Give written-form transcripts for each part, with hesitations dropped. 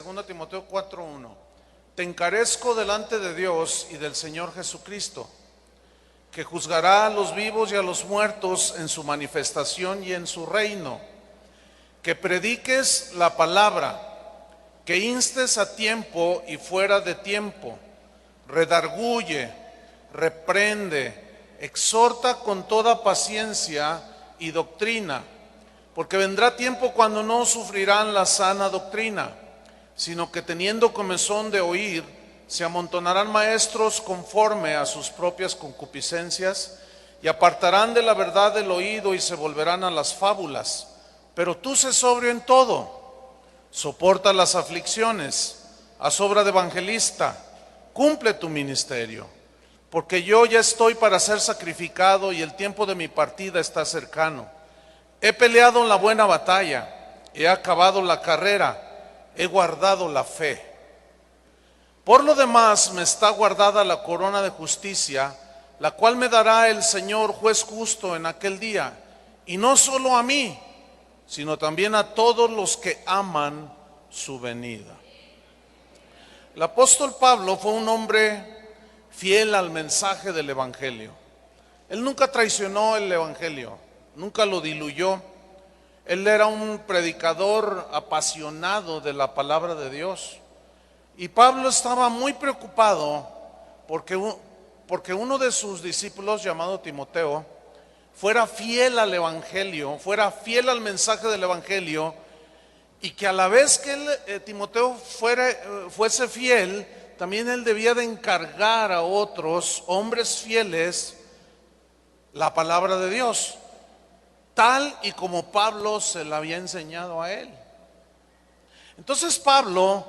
2 Timoteo 4:1. Te encarezco delante de Dios y del Señor Jesucristo, que juzgará a los vivos y a los muertos en su manifestación y en su reino, que prediques la palabra, que instes a tiempo y fuera de tiempo, redarguye, reprende, exhorta con toda paciencia y doctrina, porque vendrá tiempo cuando no sufrirán la sana doctrina, sino que teniendo comezón de oír, se amontonarán maestros conforme a sus propias concupiscencias, y apartarán de la verdad el oído y se volverán a las fábulas. Pero tú sé sobrio en todo, soporta las aflicciones, haz obra de evangelista, cumple tu ministerio, porque yo ya estoy para ser sacrificado y el tiempo de mi partida está cercano. He peleado la buena batalla, he acabado la carrera, he guardado la fe. Por lo demás me está guardada la corona de justicia, la cual me dará el Señor juez justo en aquel día, y no solo a mí, sino también a todos los que aman su venida. El apóstol Pablo fue un hombre fiel al mensaje del Evangelio. Él nunca traicionó el Evangelio, nunca lo diluyó. Él era un predicador apasionado de la palabra de Dios. Y Pablo estaba muy preocupado porque uno de sus discípulos, llamado Timoteo, fuera fiel al Evangelio, fuera fiel al mensaje del Evangelio, y que a la vez que Timoteo fuese fiel, también él debía de encargar a otros hombres fieles la palabra de Dios, tal y como Pablo se la había enseñado a él. Entonces Pablo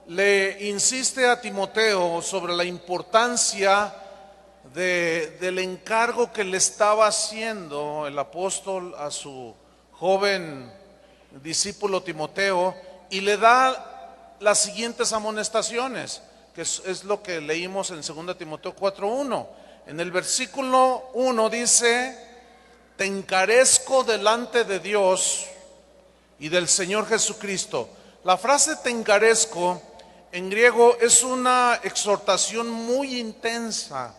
le insiste a Timoteo sobre la importancia del encargo que le estaba haciendo el apóstol a su joven discípulo Timoteo, y le da las siguientes amonestaciones, que es lo que leímos en 2 Timoteo 4:1. En el versículo 1 dice: te encarezco delante de Dios y del Señor Jesucristo. La frase te encarezco en griego es una exhortación muy intensa.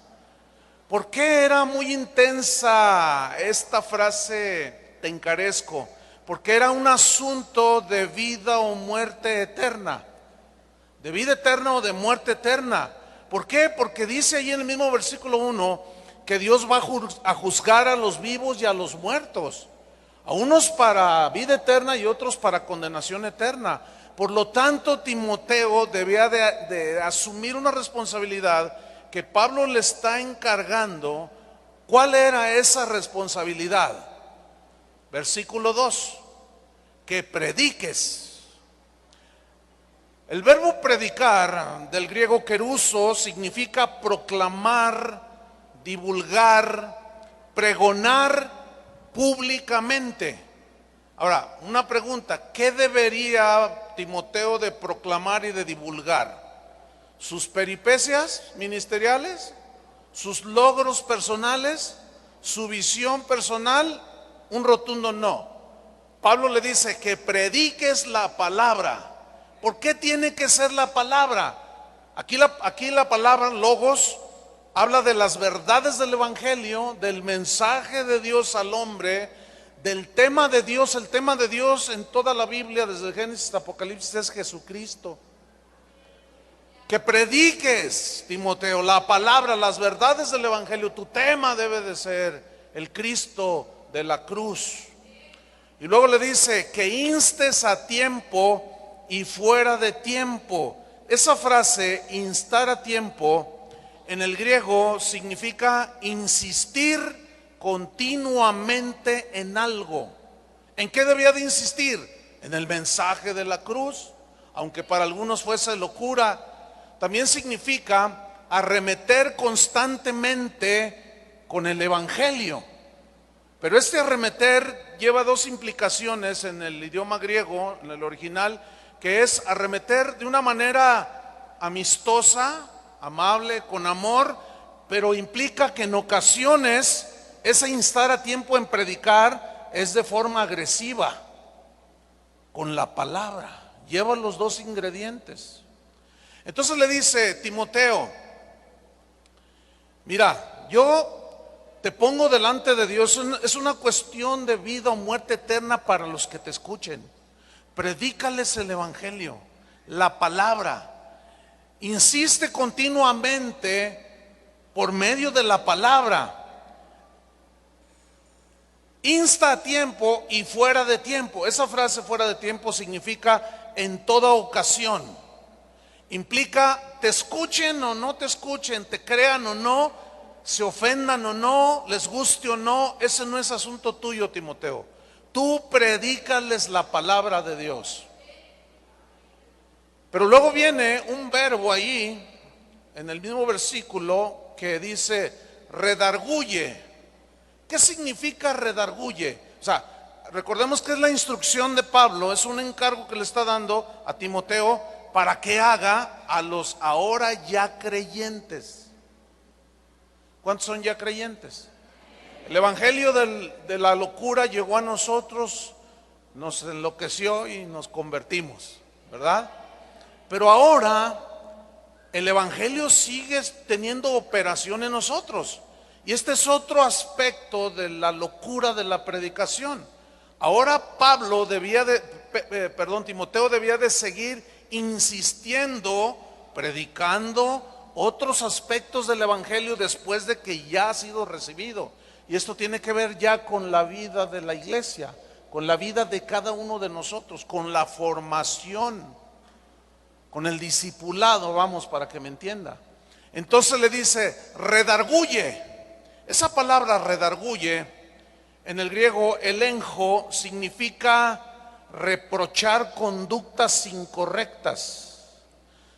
¿Por qué era muy intensa esta frase te encarezco? Porque era un asunto de vida o muerte eterna, de vida eterna o de muerte eterna. ¿Por qué? Porque dice ahí en el mismo versículo 1 que Dios va a juzgar a los vivos y a los muertos, a unos para vida eterna y otros para condenación eterna. Por lo tanto, Timoteo debía de asumir una responsabilidad que Pablo le está encargando. ¿Cuál era esa responsabilidad? Versículo 2, que prediques. El verbo predicar, del griego keruso, significa proclamar, divulgar, pregonar públicamente. Ahora, una pregunta: ¿qué debería Timoteo de proclamar y de divulgar? ¿Sus peripecias ministeriales? ¿Sus logros personales? ¿Su visión personal? Un rotundo no. Pablo le dice que prediques la palabra. ¿Por qué tiene que ser la palabra? Aquí la palabra logos habla de las verdades del Evangelio, del mensaje de Dios al hombre, del tema de Dios. El tema de Dios en toda la Biblia, desde Génesis hasta Apocalipsis, es Jesucristo. Que prediques, Timoteo, la palabra, las verdades del Evangelio. Tu tema debe de ser el Cristo de la cruz. Y luego le dice que instes a tiempo y fuera de tiempo. Esa frase, instar a tiempo, en el griego significa insistir continuamente en algo. ¿En qué debía de insistir? En el mensaje de la cruz, aunque para algunos fuese locura. También significa arremeter constantemente con el Evangelio. Pero este arremeter lleva dos implicaciones en el idioma griego, en el original, que es arremeter de una manera amistosa, amable, con amor, pero implica que en ocasiones ese instar a tiempo en predicar es de forma agresiva, con la palabra. lleva los dos ingredientes. Entonces le dice: Timoteo, mira, yo te pongo delante de Dios, es una cuestión de vida o muerte eterna para los que te escuchen. Predícales el evangelio, la palabra. Insiste continuamente por medio de la palabra. Insta a tiempo y fuera de tiempo. Esa frase fuera de tiempo significa en toda ocasión. Implica te escuchen o no te escuchen, te crean o no, se ofendan o no, les guste o no. Ese no es asunto tuyo, Timoteo. Tú predícales la palabra de Dios. Pero luego viene un verbo ahí en el mismo versículo que dice redarguye. ¿Qué significa redarguye? O sea, recordemos que es la instrucción de Pablo, es un encargo que le está dando a Timoteo para que haga a los ahora ya creyentes. ¿Cuántos son ya creyentes? El evangelio de la locura llegó a nosotros, nos enloqueció y nos convertimos, ¿verdad? Pero ahora el evangelio sigue teniendo operación en nosotros. Y este es otro aspecto de la locura de la predicación. Ahora Timoteo debía de seguir insistiendo, predicando otros aspectos del evangelio después de que ya ha sido recibido. Y esto tiene que ver ya con la vida de la iglesia, con la vida de cada uno de nosotros, con la formación, con el discipulado, vamos, para que me entienda. Entonces le dice, redarguye. Esa palabra redarguye, en el griego elenjo, significa reprochar conductas incorrectas,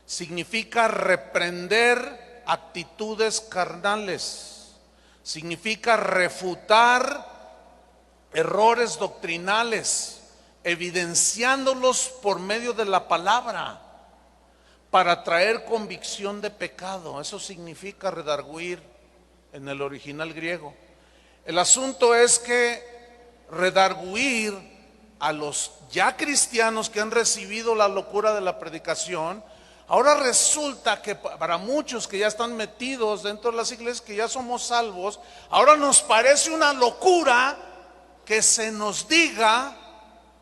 significa reprender actitudes carnales, significa refutar errores doctrinales, evidenciándolos por medio de la palabra, para traer convicción de pecado. Eso significa redarguir en el original griego. El asunto es que redarguir a los ya cristianos que han recibido la locura de la predicación, ahora resulta que para muchos que ya están metidos dentro de las iglesias, que ya somos salvos, ahora nos parece una locura que se nos diga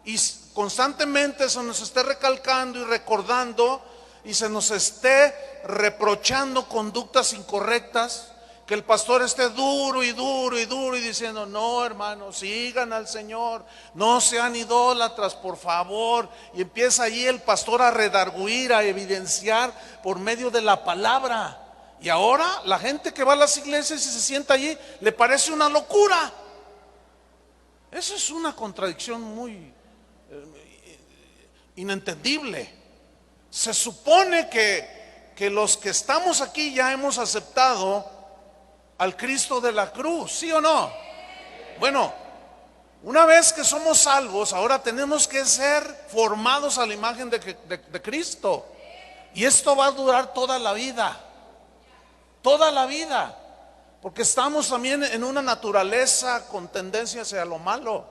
y constantemente se nos esté recalcando y recordando y se nos esté reprochando conductas incorrectas, que el pastor esté duro y duro y duro y diciendo: no, hermanos, sigan al Señor, no sean idólatras, por favor. Y empieza ahí el pastor a redarguir, a evidenciar por medio de la palabra. Y ahora la gente que va a las iglesias y se sienta allí le parece una locura. Eso es una contradicción muy inentendible. Se supone que los que estamos aquí ya hemos aceptado al Cristo de la cruz, ¿sí o no? Bueno, una vez que somos salvos, ahora tenemos que ser formados a la imagen de Cristo. Y esto va a durar toda la vida, porque estamos también en una naturaleza con tendencia hacia lo malo,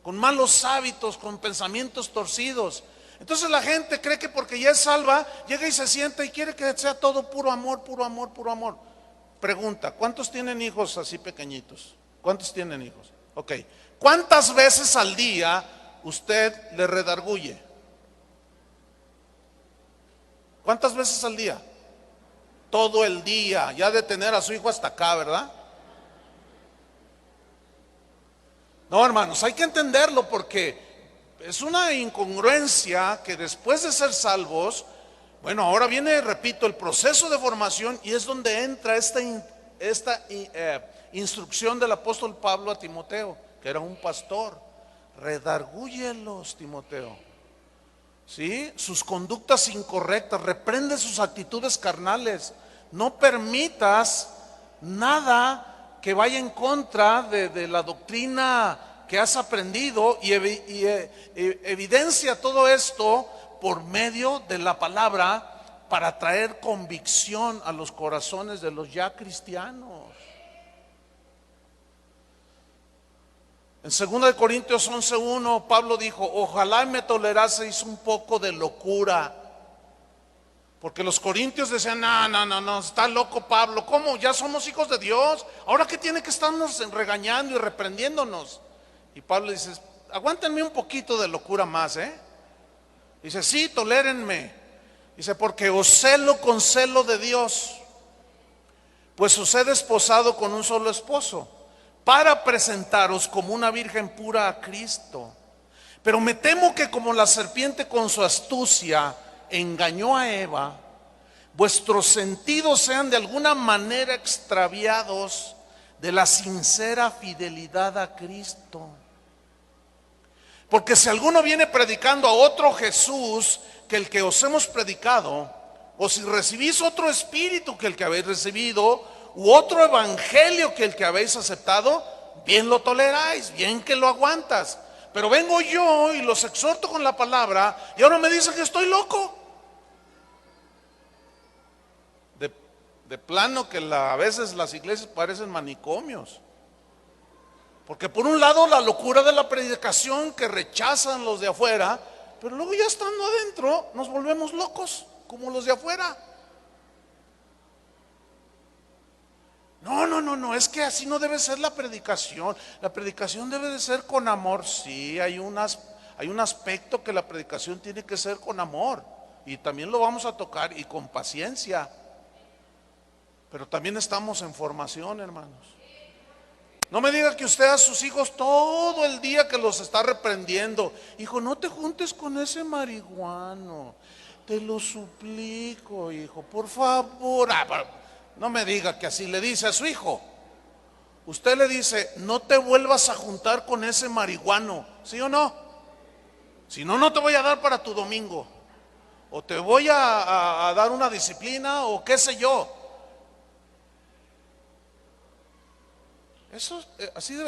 con malos hábitos, con pensamientos torcidos. Entonces la gente cree que porque ya es salva, llega y se sienta y quiere que sea todo puro amor, puro amor, puro amor. Pregunta: ¿cuántos tienen hijos así pequeñitos? ¿Cuántos tienen hijos? Ok. ¿Cuántas veces al día usted le redarguye? ¿Cuántas veces al día? Todo el día. Ya de tener a su hijo hasta acá, ¿verdad? No, hermanos, hay que entenderlo, porque es una incongruencia que después de ser salvos, bueno, ahora viene, repito, el proceso de formación, y es donde entra esta instrucción del apóstol Pablo a Timoteo, que era un pastor. Redargúyelos, Timoteo, ¿sí? Sus conductas incorrectas, reprende sus actitudes carnales. No permitas nada que vaya en contra de la doctrina que has aprendido, y evidencia todo esto por medio de la palabra, para traer convicción a los corazones de los ya cristianos. En 2 Corintios 11:1 Pablo dijo: ojalá me toleraseis un poco de locura. Porque los corintios decían: no, está loco Pablo, ¿cómo? Ya somos hijos de Dios, ¿ahora qué tiene que estarnos regañando y reprendiéndonos? Y Pablo dice: aguántenme un poquito de locura más, Dice: sí, tolérenme. Dice: porque os celo con celo de Dios, pues os he desposado con un solo esposo, para presentaros como una virgen pura a Cristo. Pero me temo que como la serpiente con su astucia engañó a Eva, vuestros sentidos sean de alguna manera extraviados de la sincera fidelidad a Cristo. Porque si alguno viene predicando a otro Jesús que el que os hemos predicado, o si recibís otro espíritu que el que habéis recibido, u otro evangelio que el que habéis aceptado, bien lo toleráis, bien que lo aguantas. Pero vengo yo y los exhorto con la palabra, y ahora me dicen que estoy loco. De plano que a veces las iglesias parecen manicomios. Porque por un lado la locura de la predicación que rechazan los de afuera, pero luego ya estando adentro nos volvemos locos como los de afuera. No, es que así no debe ser la predicación. La predicación debe de ser con amor. Sí, hay un aspecto que la predicación tiene que ser con amor, y también lo vamos a tocar, y con paciencia. Pero también estamos en formación, hermanos. No me diga que usted a sus hijos todo el día que los está reprendiendo: hijo, no te juntes con ese marihuano, te lo suplico, hijo, por favor. No me diga que así le dice a su hijo. Usted le dice: no te vuelvas a juntar con ese marihuano, ¿sí o no? Si no, no te voy a dar para tu domingo, o te voy a dar una disciplina, o qué sé yo. Eso,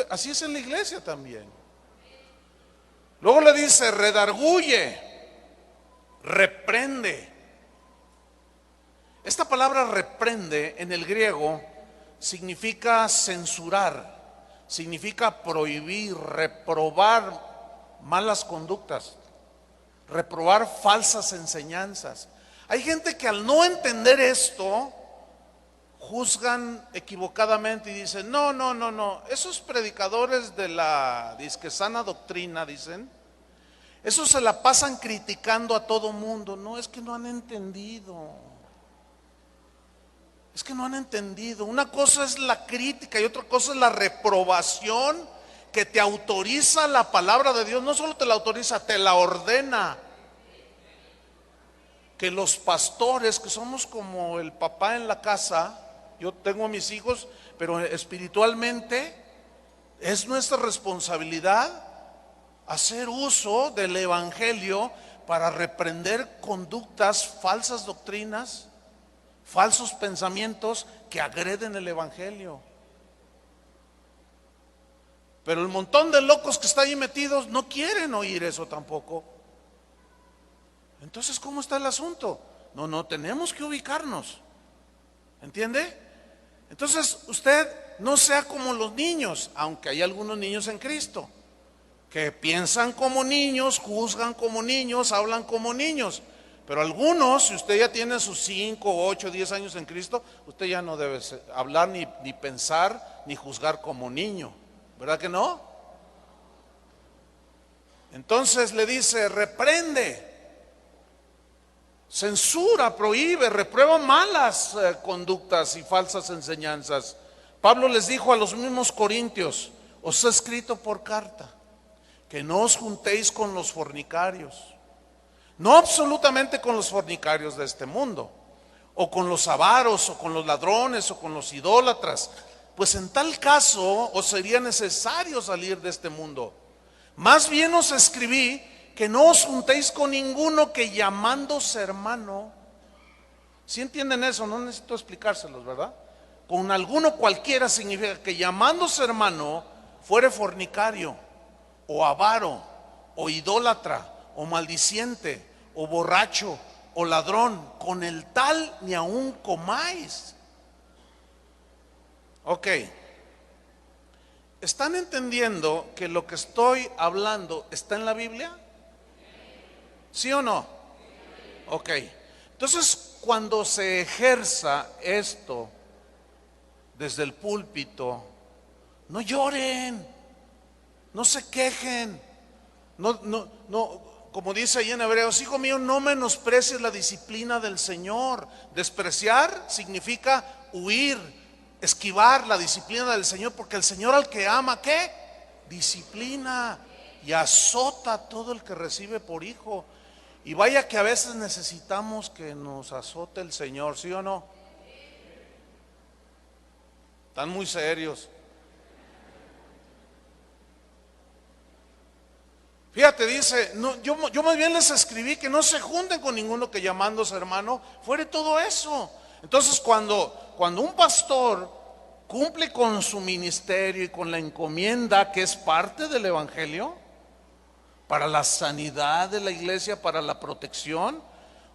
así es en la iglesia también. Luego le dice: redarguye, reprende. Esta palabra reprende en el griego significa censurar, significa prohibir, reprobar malas conductas, reprobar falsas enseñanzas. Hay gente que al no entender esto juzgan equivocadamente y dicen: no, esos predicadores de la disque sana doctrina, dicen, esos se la pasan criticando a todo mundo. No, es que no han entendido. Es que no han entendido. Una cosa es la crítica y otra cosa es la reprobación que te autoriza la palabra de Dios. No solo te la autoriza, te la ordena. Que los pastores, que somos como el papá en la casa, yo tengo a mis hijos, pero espiritualmente es nuestra responsabilidad hacer uso del evangelio para reprender conductas, falsas doctrinas, falsos pensamientos que agreden el evangelio. Pero el montón de locos que están ahí metidos no quieren oír eso tampoco. Entonces, ¿cómo está el asunto? No, tenemos que ubicarnos. ¿Entiende? Entonces, usted no sea como los niños, aunque hay algunos niños en Cristo que piensan como niños, juzgan como niños, hablan como niños. Pero algunos, si usted ya tiene sus 5, 8, 10 años en Cristo, usted ya no debe hablar ni pensar ni juzgar como niño, ¿verdad que no? Entonces le dice: reprende, censura, prohíbe, reprueba malas conductas y falsas enseñanzas. Pablo les dijo a los mismos corintios: os he escrito por carta que no os juntéis con los fornicarios. No absolutamente con los fornicarios de este mundo, o con los avaros, o con los ladrones, o con los idólatras, pues en tal caso os sería necesario salir de este mundo. Más bien os escribí que no os juntéis con ninguno que llamándose hermano. ¿Sí entienden eso? No necesito explicárselos, ¿verdad? Con alguno cualquiera significa que llamándose hermano fuere fornicario, o avaro, o idólatra, o maldiciente, o borracho, o ladrón. Con el tal ni aun comáis. Ok. ¿Están entendiendo que lo que estoy hablando está en la Biblia? ¿Sí o no? Ok. Entonces, cuando se ejerza esto desde el púlpito, no lloren, no se quejen, no, como dice ahí en Hebreos, hijo mío, no menosprecies la disciplina del Señor. Despreciar significa huir, esquivar la disciplina del Señor, porque el Señor al que ama, ¿qué? Disciplina y azota a todo el que recibe por hijo. Y vaya que a veces necesitamos que nos azote el Señor, ¿sí o no? Están muy serios. Fíjate, dice, no, yo más bien les escribí que no se junten con ninguno que llamándose hermano fuere todo eso. Entonces cuando un pastor cumple con su ministerio y con la encomienda que es parte del evangelio, para la sanidad de la iglesia, para la protección,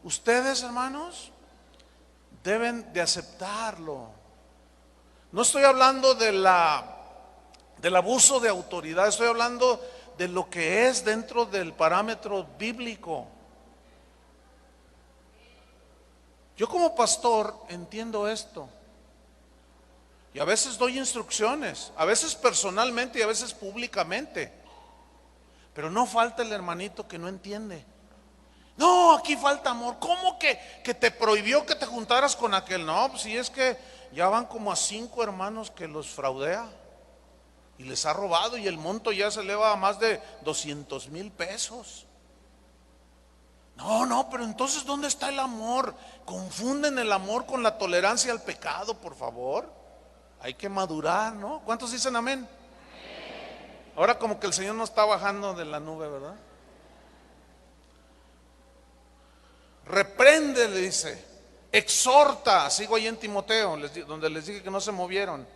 ustedes, hermanos, deben de aceptarlo. No estoy hablando del abuso de autoridad, estoy hablando de lo que es dentro del parámetro bíblico. Yo como pastor entiendo esto. Y a veces doy instrucciones, a veces personalmente y a veces públicamente. Pero no falta el hermanito que no entiende. No, aquí falta amor. ¿Cómo que te prohibió que te juntaras con aquel? No, pues si es que ya van como a 5 hermanos que los fraudea y les ha robado, y el monto ya se eleva a más de 200,000 pesos. No, pero entonces ¿dónde está el amor? Confunden el amor con la tolerancia al pecado, por favor. Hay que madurar, ¿no? ¿Cuántos dicen amén? Ahora como que el Señor no está bajando de la nube, ¿verdad? Reprende, le dice, exhorta, sigo ahí en Timoteo, donde les dije que no se movieran.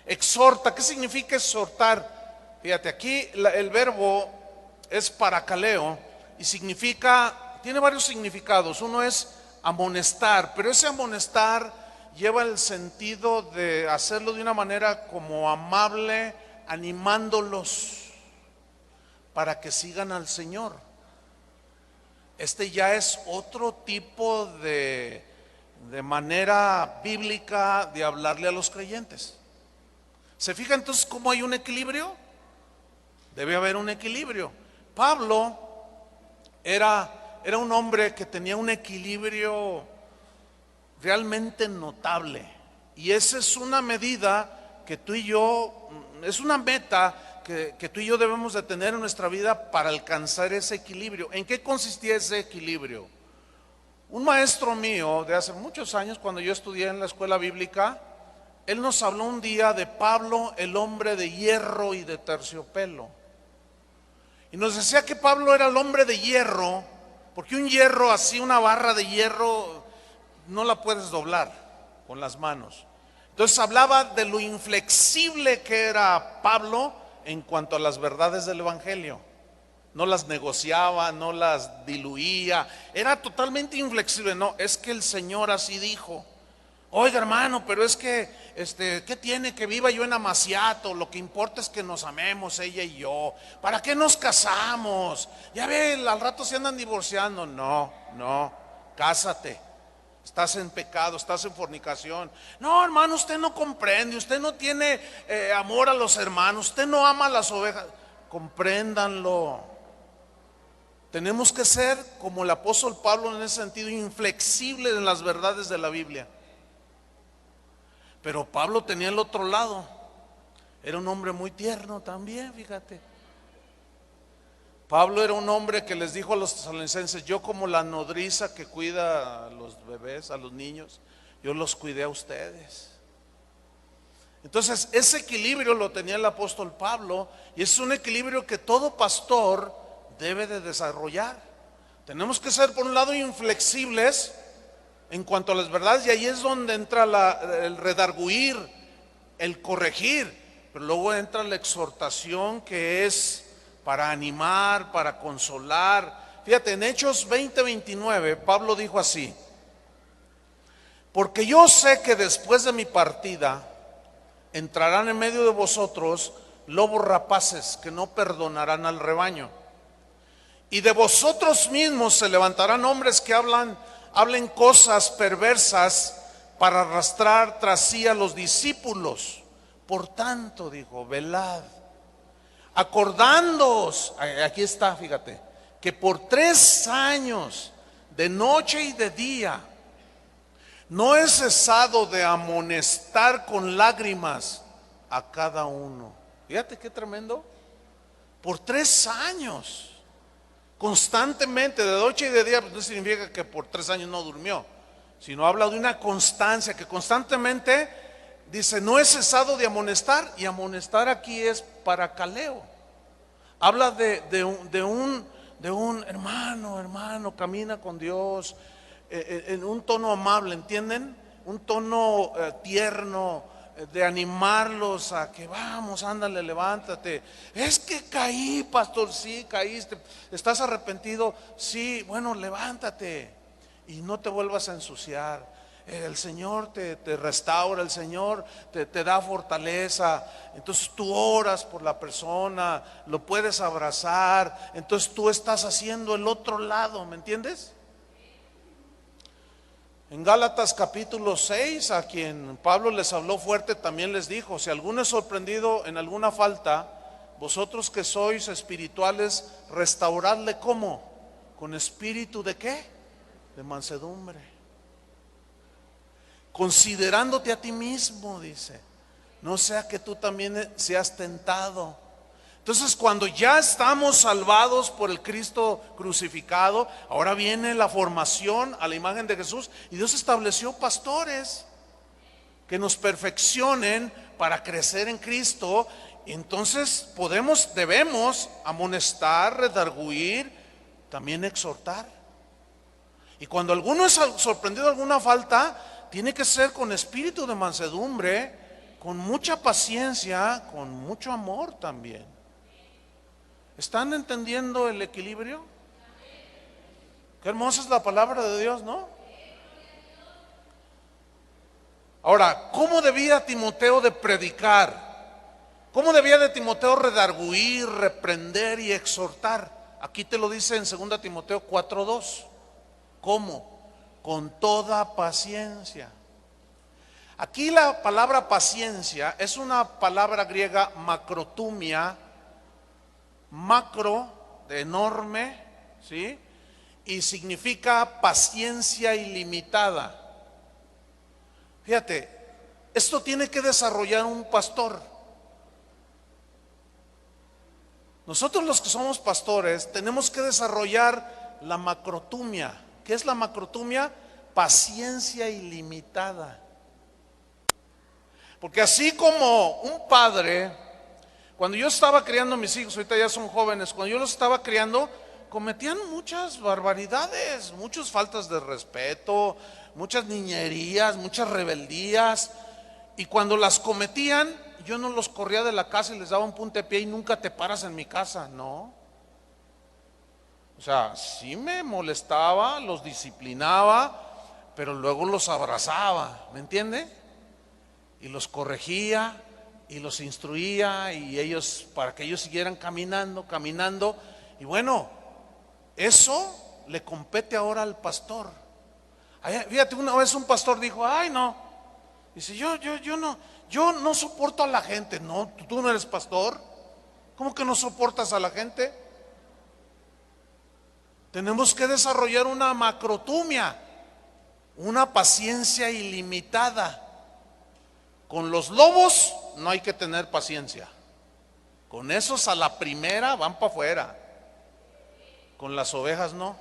Exhorta, ¿qué significa exhortar? Fíjate, aquí el verbo es parakaleo y significa, tiene varios significados. Uno es amonestar, pero ese amonestar lleva el sentido de hacerlo de una manera como amable, animándolos para que sigan al Señor. Este ya es otro tipo de manera bíblica de hablarle a los creyentes. ¿Se fija entonces cómo hay un equilibrio? Debe haber un equilibrio. Pablo era un hombre que tenía un equilibrio realmente notable. Y esa es una medida que tú y yo, es una meta que tú y yo debemos de tener en nuestra vida para alcanzar ese equilibrio. ¿En qué consistía ese equilibrio? Un maestro mío de hace muchos años, cuando yo estudié en la escuela bíblica, él nos habló un día de Pablo, el hombre de hierro y de terciopelo. Y nos decía que Pablo era el hombre de hierro, porque un hierro así, una barra de hierro, no la puedes doblar con las manos. Entonces hablaba de lo inflexible que era Pablo en cuanto a las verdades del evangelio. No las negociaba, no las diluía, era totalmente inflexible. No, es que el Señor así dijo. Oiga, hermano, pero es que ¿qué tiene que viva yo en Amaciato? Lo que importa es que nos amemos ella y yo. ¿Para qué nos casamos? Ya ve, al rato se andan divorciando. No, cásate. Estás en pecado, estás en fornicación. No, hermano, usted no comprende, usted no tiene amor a los hermanos, usted no ama a las ovejas. Compréndanlo. Tenemos que ser como el apóstol Pablo en ese sentido, inflexible en las verdades de la Biblia. Pero Pablo tenía el otro lado. Era un hombre muy tierno también, fíjate. Pablo era un hombre que les dijo a los tesalonicenses: yo como la nodriza que cuida a los bebés, a los niños, yo los cuidé a ustedes. Entonces ese equilibrio lo tenía el apóstol Pablo, y es un equilibrio que todo pastor debe de desarrollar. Tenemos que ser, por un lado, inflexibles en cuanto a las verdades, y ahí es donde entra el redarguir, el corregir, pero luego entra la exhortación, que es para animar, para consolar. Fíjate, en Hechos 20:29 Pablo dijo así: porque yo sé que después de mi partida entrarán en medio de vosotros lobos rapaces que no perdonarán al rebaño. Y de vosotros mismos se levantarán hombres que hablen cosas perversas para arrastrar tras sí a los discípulos. Por tanto, dijo, velad, acordándoos, aquí está, fíjate, que por 3 años, de noche y de día, no he cesado de amonestar con lágrimas a cada uno. Fíjate qué tremendo. Por 3 años, constantemente, de noche y de día. Pues no significa que por 3 años no durmió, sino habla de una constancia, que constantemente dice, no he cesado de amonestar. Y amonestar aquí es paracaleo. Habla de un hermano, camina con Dios, en un tono amable, ¿entienden? Un tono tierno, de animarlos a que vamos, ándale, levántate. Es que caí, pastor, sí, caíste. ¿Estás arrepentido? Sí, bueno, levántate y no te vuelvas a ensuciar. El Señor te restaura, el Señor te da fortaleza. Entonces tú oras por la persona, lo puedes abrazar. Entonces tú estás haciendo el otro lado, ¿me entiendes? En Gálatas capítulo 6, a quien Pablo les habló fuerte, también les dijo, si alguno es sorprendido en alguna falta, vosotros que sois espirituales, restauradle ¿cómo? Con espíritu ¿de qué? De mansedumbre. Considerándote a ti mismo, dice, no sea que tú también seas tentado. Entonces, cuando ya estamos salvados por el Cristo crucificado, ahora viene la formación a la imagen de Jesús, y Dios estableció pastores que nos perfeccionen para crecer en Cristo. Y entonces debemos amonestar, redarguir, también exhortar. Y cuando alguno es sorprendido de alguna falta, tiene que ser con espíritu de mansedumbre, con mucha paciencia, con mucho amor también. ¿Están entendiendo el equilibrio? Qué hermosa es la palabra de Dios, ¿no? Ahora, ¿cómo debía Timoteo de predicar? ¿Cómo debía de Timoteo redarguir, reprender y exhortar? Aquí te lo dice en 2 Timoteo 4:2. ¿Cómo? Con toda paciencia. Aquí la palabra paciencia es una palabra griega macrotumia, macro de enorme, ¿sí? Y significa paciencia ilimitada. Fíjate, esto tiene que desarrollar un pastor. Nosotros los que somos pastores tenemos que desarrollar la macrotumia. ¿Qué es la macrotumia? Paciencia ilimitada. Porque así como un padre, cuando yo estaba criando a mis hijos, ahorita ya son jóvenes, cuando yo los estaba criando, cometían muchas barbaridades, muchas faltas de respeto, muchas niñerías, muchas rebeldías. Y cuando las cometían, yo no los corría de la casa y les daba un puntapié y nunca te paras en mi casa, no. O sea, sí me molestaba, los disciplinaba, pero luego los abrazaba, ¿me entiende? Y los corregía y los instruía, y ellos, para que ellos siguieran caminando. Y bueno, eso le compete ahora al pastor. Fíjate, una vez un pastor dijo, ay no, dice, yo no soporto a la gente. No, tú no eres pastor. ¿Cómo que no soportas a la gente? Tenemos que desarrollar una macrotumia, una paciencia ilimitada. Con los lobos no hay que tener paciencia. Con esos a la primera van para afuera. Con las ovejas no.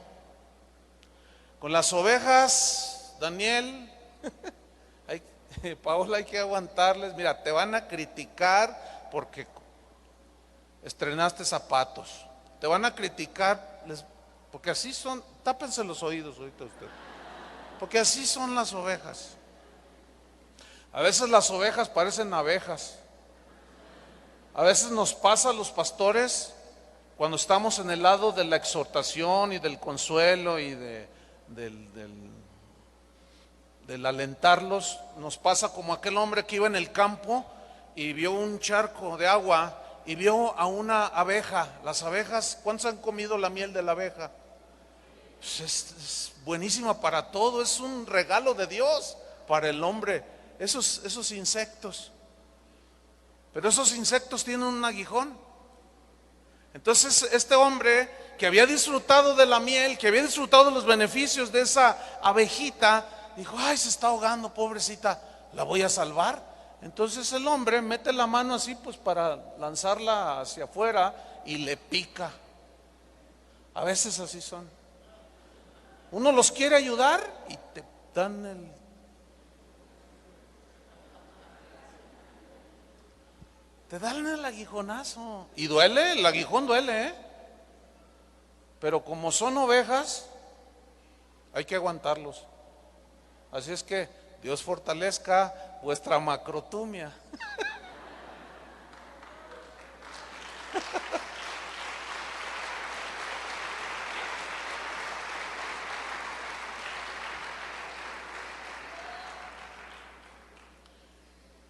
Con las ovejas, Daniel, Paola, hay que aguantarles. Mira, te van a criticar porque estrenaste zapatos. Te van a criticar porque así son. Tápense los oídos ahorita usted. Porque así son las ovejas. A veces las ovejas parecen abejas. A veces nos pasa a los pastores, cuando estamos en el lado de la exhortación y del consuelo y del alentarlos, nos pasa como aquel hombre que iba en el campo y vio un charco de agua y vio a una abeja. Las abejas, ¿cuántos han comido la miel de la abeja? Pues es buenísima para todo, es un regalo de Dios para el hombre, esos insectos. Pero esos insectos tienen un aguijón. Entonces este hombre que había disfrutado de la miel, que había disfrutado de los beneficios de esa abejita, dijo: ay, se está ahogando, pobrecita, la voy a salvar. Entonces el hombre mete la mano así, pues para lanzarla hacia afuera, y le pica. A veces así son. Uno los quiere ayudar y te dan el aguijonazo. Y duele, el aguijón duele, ¿eh? Pero como son ovejas, hay que aguantarlos. Así es que Dios fortalezca vuestra macrotumia.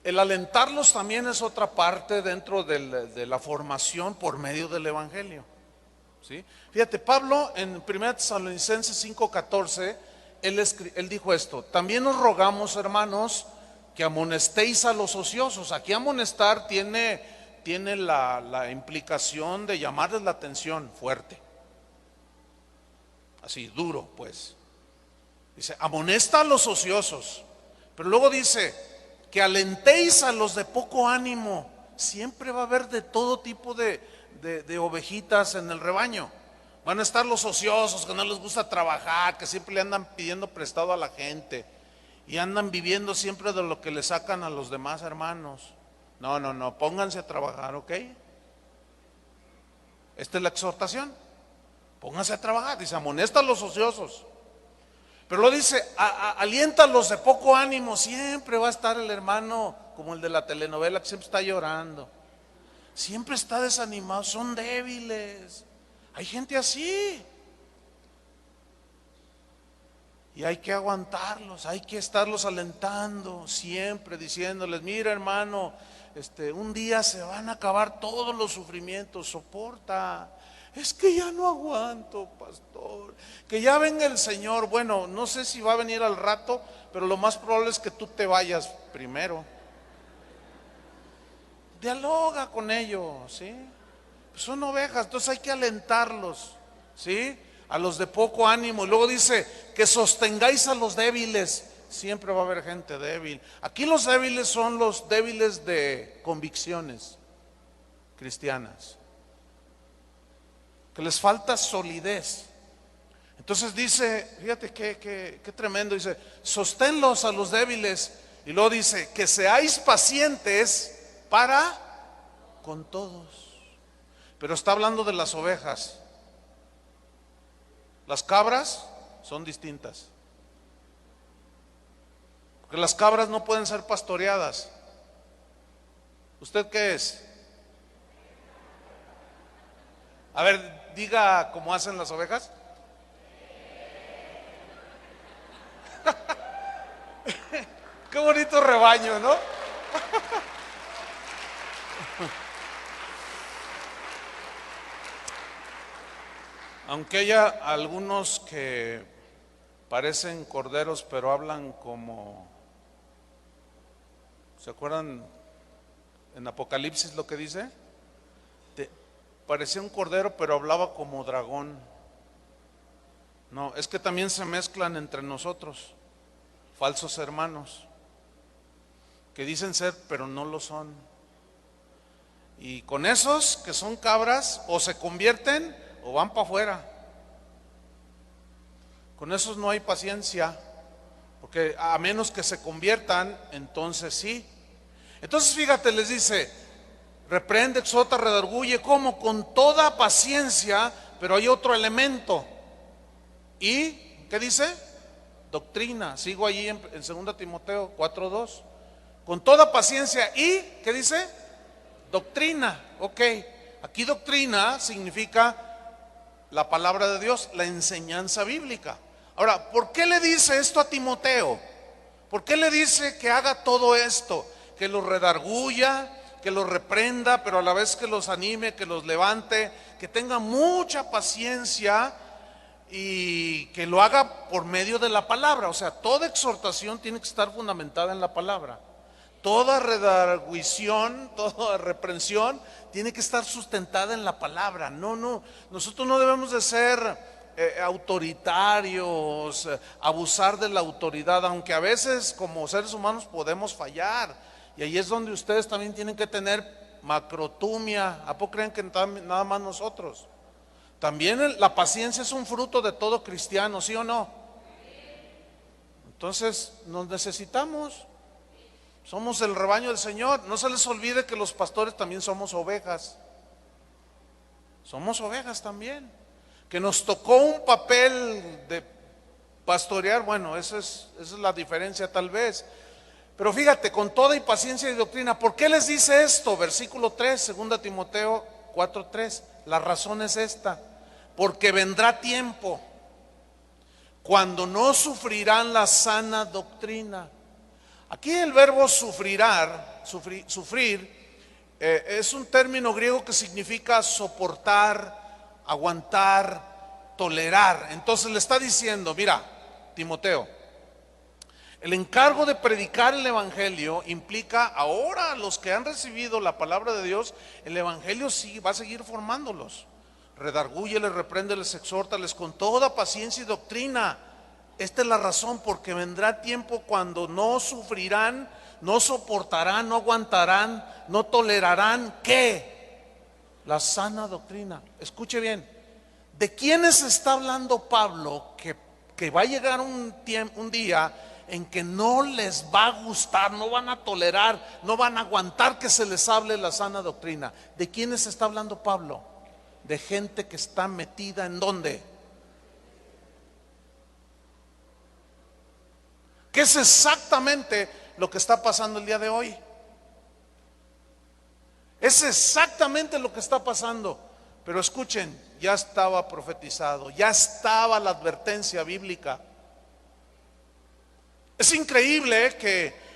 El alentarlos también es otra parte dentro de la formación por medio del Evangelio. ¿Sí? Fíjate, Pablo en 1 Tesalonicenses 5:14, él dijo esto: también os rogamos, hermanos, que amonestéis a los ociosos. Aquí amonestar tiene la implicación de llamarles la atención fuerte, así duro, pues. Dice, amonesta a los ociosos, pero luego dice que alentéis a los de poco ánimo. Siempre va a haber de todo tipo de ovejitas en el rebaño. Van a estar los ociosos, que no les gusta trabajar, que siempre le andan pidiendo prestado a la gente y andan viviendo siempre de lo que le sacan a los demás hermanos. No, pónganse a trabajar, ¿ok? Esta es la exhortación. Pónganse a trabajar. Dice, amonesta a los ociosos. Pero lo dice, alienta a los de poco ánimo. Siempre va a estar el hermano como el de la telenovela, que siempre está llorando, siempre está desanimado, son débiles. Hay gente así y hay que aguantarlos, hay que estarlos alentando, siempre diciéndoles: mira, hermano, un día se van a acabar todos los sufrimientos, soporta. Es que ya no aguanto, pastor, que ya venga el Señor. Bueno, no sé si va a venir al rato, pero lo más probable es que tú te vayas primero. Dialoga con ellos, ¿sí? Pues son ovejas, entonces hay que alentarlos, ¿sí? A los de poco ánimo. Y luego dice que sostengáis a los débiles. Siempre va a haber gente débil. Aquí los débiles son los débiles de convicciones cristianas, que les falta solidez. Entonces dice, fíjate qué tremendo, dice, sosténlos a los débiles. Y luego dice, que seáis pacientes para con todos. Pero está hablando de las ovejas. Las cabras son distintas, porque las cabras no pueden ser pastoreadas. ¿Usted qué es? A ver, diga cómo hacen las ovejas. Qué bonito rebaño, ¿no? Aunque haya algunos que parecen corderos, pero hablan como, ¿se acuerdan en Apocalipsis lo que dice? Parecía un cordero, pero hablaba como dragón. No, es que también se mezclan entre nosotros falsos hermanos que dicen ser, pero no lo son. Y con esos que son cabras, o se convierten o van para afuera. Con esos no hay paciencia, porque a menos que se conviertan, entonces sí. Entonces fíjate, les dice, reprende, exhorta, redarguye, ¿cómo? Con toda paciencia. Pero hay otro elemento. ¿Y qué dice? Doctrina. Sigo allí en 2 Timoteo 4:2. Con toda paciencia. ¿Y qué dice? Doctrina. Ok, aquí doctrina significa la palabra de Dios, la enseñanza bíblica. Ahora, ¿por qué le dice esto a Timoteo? ¿Por qué le dice que haga todo esto? Que lo redarguya, que los reprenda, pero a la vez que los anime, que los levante, que tenga mucha paciencia y que lo haga por medio de la palabra. O sea, toda exhortación tiene que estar fundamentada en la palabra. Toda redarguición, toda reprensión tiene que estar sustentada en la palabra. Nosotros no debemos de ser autoritarios, abusar de la autoridad, aunque a veces como seres humanos podemos fallar. Y ahí es donde ustedes también tienen que tener macrotumia. ¿A poco creen que nada más nosotros? También la paciencia es un fruto de todo cristiano, ¿sí o no? Entonces nos necesitamos. Somos el rebaño del Señor. No se les olvide que los pastores también somos ovejas. Somos ovejas también. Que nos tocó un papel de pastorear, bueno, esa es la diferencia tal vez. Pero fíjate, con toda y paciencia y doctrina. ¿Por qué les dice esto? Versículo 3, 2 Timoteo 4:3. La razón es esta: porque vendrá tiempo cuando no sufrirán la sana doctrina. Aquí el verbo sufrir, es un término griego que significa soportar, aguantar, tolerar. Entonces le está diciendo: mira, Timoteo, el encargo de predicar el evangelio implica ahora a los que han recibido la palabra de Dios. El evangelio sí va a seguir formándolos. Redargúyeles, repréndeles, exhórtales con toda paciencia y doctrina. Esta es la razón, porque vendrá tiempo cuando no sufrirán, no soportarán, no aguantarán, no tolerarán. ¿Qué? La sana doctrina. Escuche bien. ¿De quiénes está hablando Pablo? Que va a llegar un día en que no les va a gustar, no van a tolerar, no van a aguantar que se les hable la sana doctrina. ¿De quiénes está hablando Pablo? De gente que está metida ¿en dónde? ¿Qué es exactamente lo que está pasando el día de hoy? Es exactamente lo que está pasando. Pero escuchen, ya estaba profetizado, ya estaba la advertencia bíblica. Es increíble que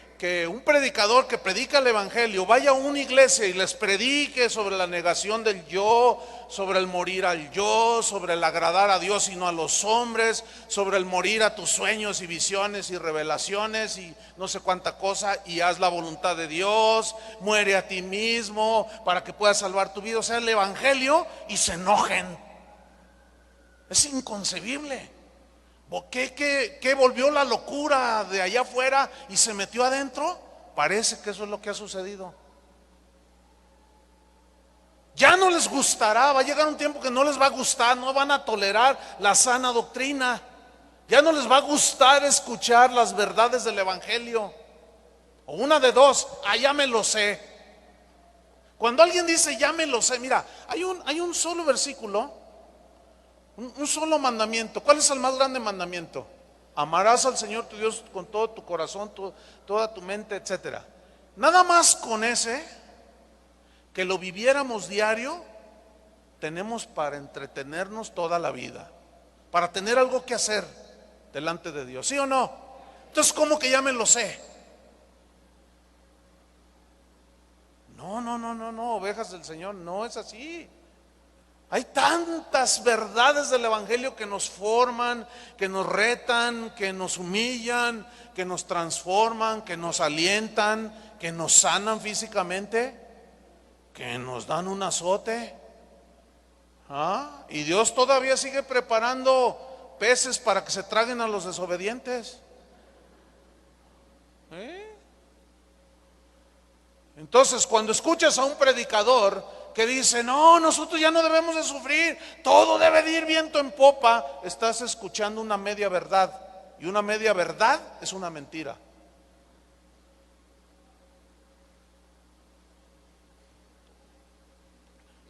un predicador que predica el evangelio vaya a una iglesia y les predique sobre la negación del yo, sobre el morir al yo, sobre el agradar a Dios y no a los hombres, sobre el morir a tus sueños y visiones y revelaciones y no sé cuánta cosa, y haz la voluntad de Dios, muere a ti mismo para que puedas salvar tu vida. O sea, el evangelio, y se enojen. Es inconcebible. ¿Qué volvió la locura de allá afuera y se metió adentro? Parece que eso es lo que ha sucedido. Ya no les gustará, va a llegar un tiempo que no les va a gustar, no van a tolerar la sana doctrina. Ya no les va a gustar escuchar las verdades del evangelio. O una de dos: ya me lo sé. Cuando alguien dice ya me lo sé, mira, hay un solo versículo, un solo mandamiento. ¿Cuál es el más grande mandamiento? Amarás al Señor tu Dios con todo tu corazón, toda tu mente, etcétera. Nada más con ese, que lo viviéramos diario, tenemos para entretenernos toda la vida, para tener algo que hacer delante de Dios, ¿sí o no? Entonces, ¿cómo que ya me lo sé? No, ovejas del Señor, no es así. Hay tantas verdades del evangelio que nos forman, que nos retan, que nos humillan, que nos transforman, que nos alientan, que nos sanan físicamente, que nos dan un azote. Y Dios todavía sigue preparando peces para que se traguen a los desobedientes. Entonces, cuando escuchas a un predicador que dice: no, nosotros ya no debemos de sufrir, todo debe de ir viento en popa, estás escuchando una media verdad, y una media verdad es una mentira.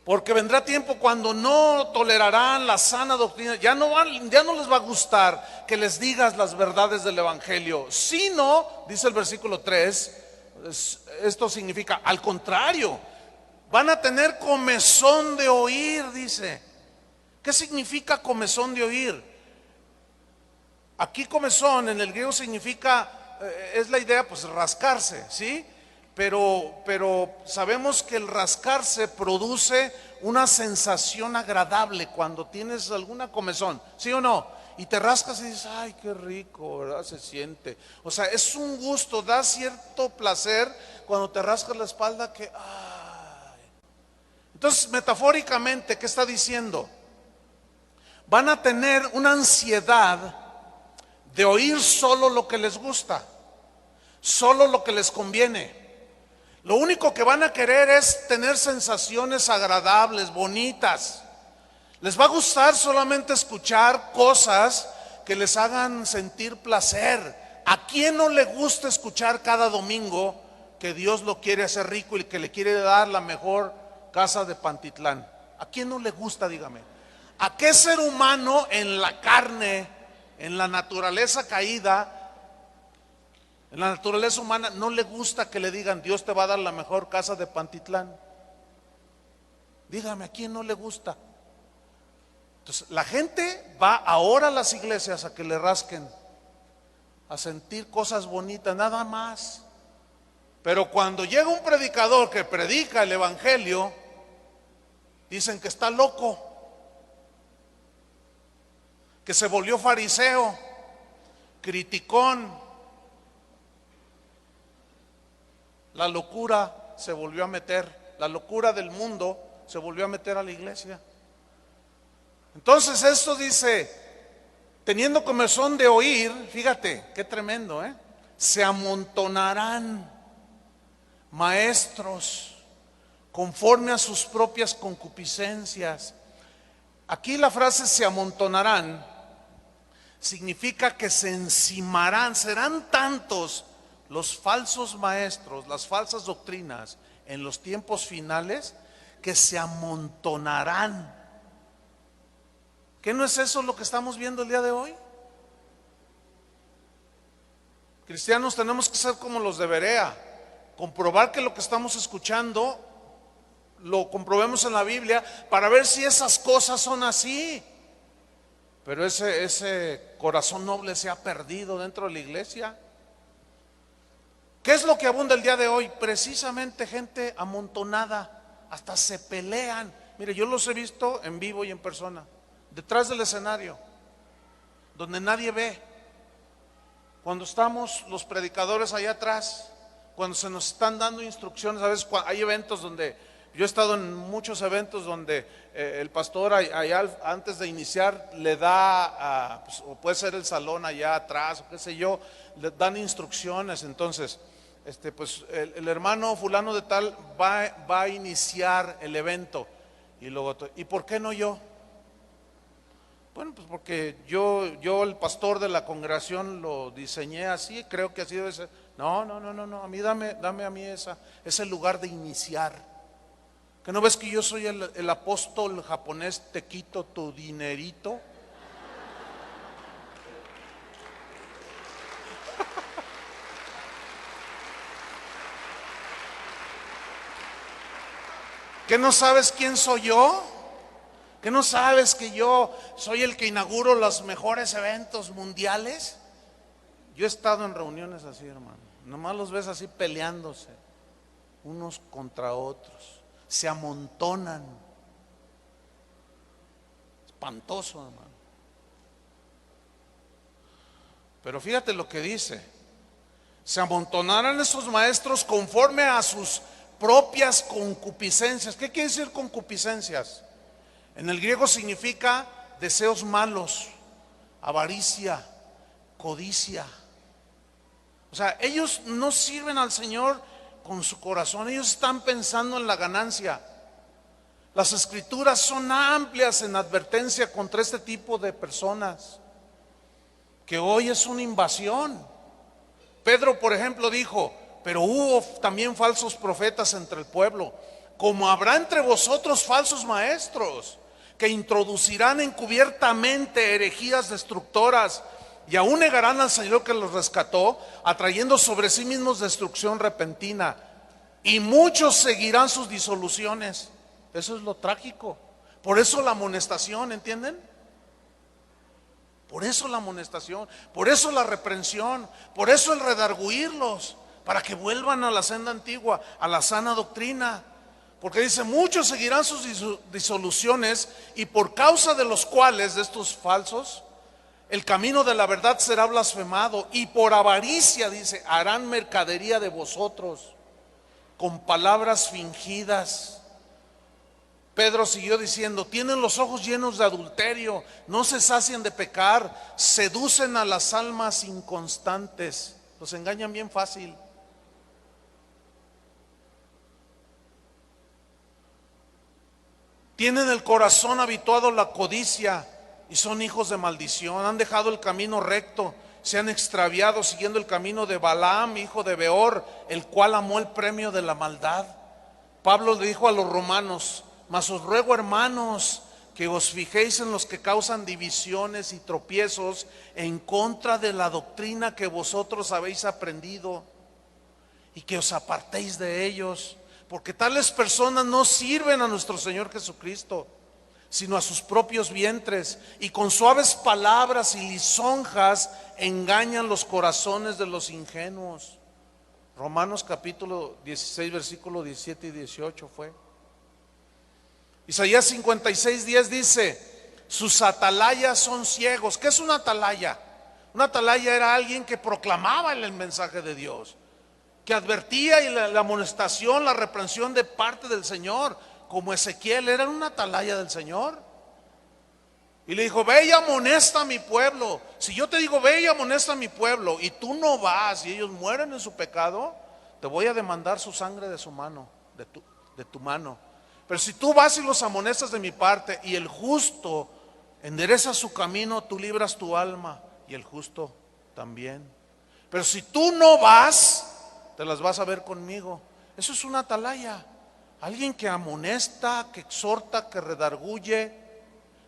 Porque vendrá tiempo cuando no tolerarán la sana doctrina. Ya no les va a gustar que les digas las verdades del evangelio, sino, dice el versículo 3, esto significa al contrario, van a tener comezón de oír, dice. ¿Qué significa comezón de oír? Aquí comezón en el griego significa, es la idea, pues rascarse, ¿sí? pero sabemos que el rascarse produce una sensación agradable cuando tienes alguna comezón, ¿sí o no? Y te rascas y dices, ay, qué rico, ¿verdad? Se siente. O sea, es un gusto, da cierto placer cuando te rascas la espalda que, ay. Entonces, metafóricamente, ¿qué está diciendo? Van a tener una ansiedad de oír solo lo que les gusta, solo lo que les conviene. Lo único que van a querer es tener sensaciones agradables, bonitas. Les va a gustar solamente escuchar cosas que les hagan sentir placer. ¿A quién no le gusta escuchar cada domingo que Dios lo quiere hacer rico y que le quiere dar la mejor casa de Pantitlán? ¿A quién no le gusta, dígame? ¿A qué ser humano en la carne, en la naturaleza caída, en la naturaleza humana, no le gusta que le digan, Dios te va a dar la mejor casa de Pantitlán? Dígame, ¿a quién no le gusta? Entonces, la gente va ahora a las iglesias a que le rasquen, a sentir cosas bonitas, nada más. Pero cuando llega un predicador que predica el evangelio, dicen que está loco, que se volvió fariseo, criticón. La locura se volvió a meter, la locura del mundo se volvió a meter a la iglesia. Entonces esto dice, teniendo comezón de oír, fíjate, qué tremendo, se amontonarán maestros conforme a sus propias concupiscencias. Aquí la frase se amontonarán significa que se encimarán, serán tantos los falsos maestros, las falsas doctrinas en los tiempos finales que se amontonarán. ¿Qué no es eso lo que estamos viendo el día de hoy? Cristianos tenemos que ser como los de Berea, comprobar que lo que estamos escuchando lo comprobemos en la Biblia para ver si esas cosas son así. Pero ese corazón noble se ha perdido dentro de la iglesia. ¿Qué es lo que abunda el día de hoy? Precisamente gente amontonada, hasta se pelean. Mire, yo los he visto en vivo y en persona, detrás del escenario, donde nadie ve. Cuando estamos los predicadores allá atrás, cuando se nos están dando instrucciones, a veces hay eventos donde, yo he estado en muchos eventos donde el pastor allá antes de iniciar le da, pues, o puede ser el salón allá atrás, o qué sé yo, le dan instrucciones. Entonces, pues el hermano fulano de tal va a iniciar el evento. Y luego, ¿y por qué no yo? Bueno, pues porque yo el pastor de la congregación lo diseñé así, creo que así debe ser. No, a mí dame a mí ese lugar de iniciar. ¿Que no ves que yo soy el apóstol japonés, te quito tu dinerito? ¿Que no sabes quién soy yo? ¿Que no sabes que yo soy el que inauguro los mejores eventos mundiales? Yo he estado en reuniones así, hermano. Nomás los ves así peleándose unos contra otros. Se amontonan. Espantoso, hermano. Pero fíjate lo que dice. Se amontonarán esos maestros conforme a sus propias concupiscencias. ¿Qué quiere decir concupiscencias? En el griego significa deseos malos, avaricia, codicia. O sea, ellos no sirven al Señor con su corazón, ellos están pensando en la ganancia. Las escrituras son amplias en advertencia contra este tipo de personas, que hoy es una invasión. Pedro, por ejemplo, dijo, pero hubo también falsos profetas entre el pueblo, como habrá entre vosotros falsos maestros, que introducirán encubiertamente herejías destructoras, y aún negarán al Señor que los rescató, atrayendo sobre sí mismos destrucción repentina, y muchos seguirán sus disoluciones. Eso es lo trágico. Por eso la amonestación, ¿entienden? Por eso la amonestación, por eso la reprensión, por eso el redarguirlos. para que vuelvan a la senda antigua, a la sana doctrina. Porque dice, muchos seguirán sus disoluciones, y por causa de los cuales, de estos falsos, el camino de la verdad será blasfemado, y por avaricia, dice, harán mercadería de vosotros con palabras fingidas. Pedro siguió diciendo, tienen los ojos llenos de adulterio, no se sacian de pecar, seducen a las almas inconstantes, los engañan bien fácil. Tienen el corazón habituado a la codicia y son hijos de maldición. Han dejado el camino recto, se han extraviado siguiendo el camino de Balaam, hijo de Beor, el cual amó el premio de la maldad. Pablo le dijo a los romanos, mas os ruego, hermanos, que os fijéis en los que causan divisiones y tropiezos en contra de la doctrina que vosotros habéis aprendido, y que os apartéis de ellos. Porque tales personas no sirven a nuestro Señor Jesucristo, sino a sus propios vientres, y con suaves palabras y lisonjas engañan los corazones de los ingenuos. Romanos capítulo 16, versículo 17 y 18 fue. Isaías 56:10 dice, sus atalayas son ciegos. ¿Qué es una atalaya? Una atalaya era alguien que proclamaba el mensaje de Dios, que advertía, y la amonestación, la reprensión de parte del Señor, como Ezequiel era una atalaya del Señor. Y le dijo, ve y amonesta a mi pueblo. Si yo te digo, ve y amonesta a mi pueblo, y tú no vas, y ellos mueren en su pecado, te voy a demandar su sangre de su mano, de tu mano. Pero si tú vas y los amonestas de mi parte, y el justo endereza su camino, tú libras tu alma, y el justo también. Pero si tú no vas, te las vas a ver conmigo. Eso es una atalaya, alguien que amonesta, que exhorta, que redarguye,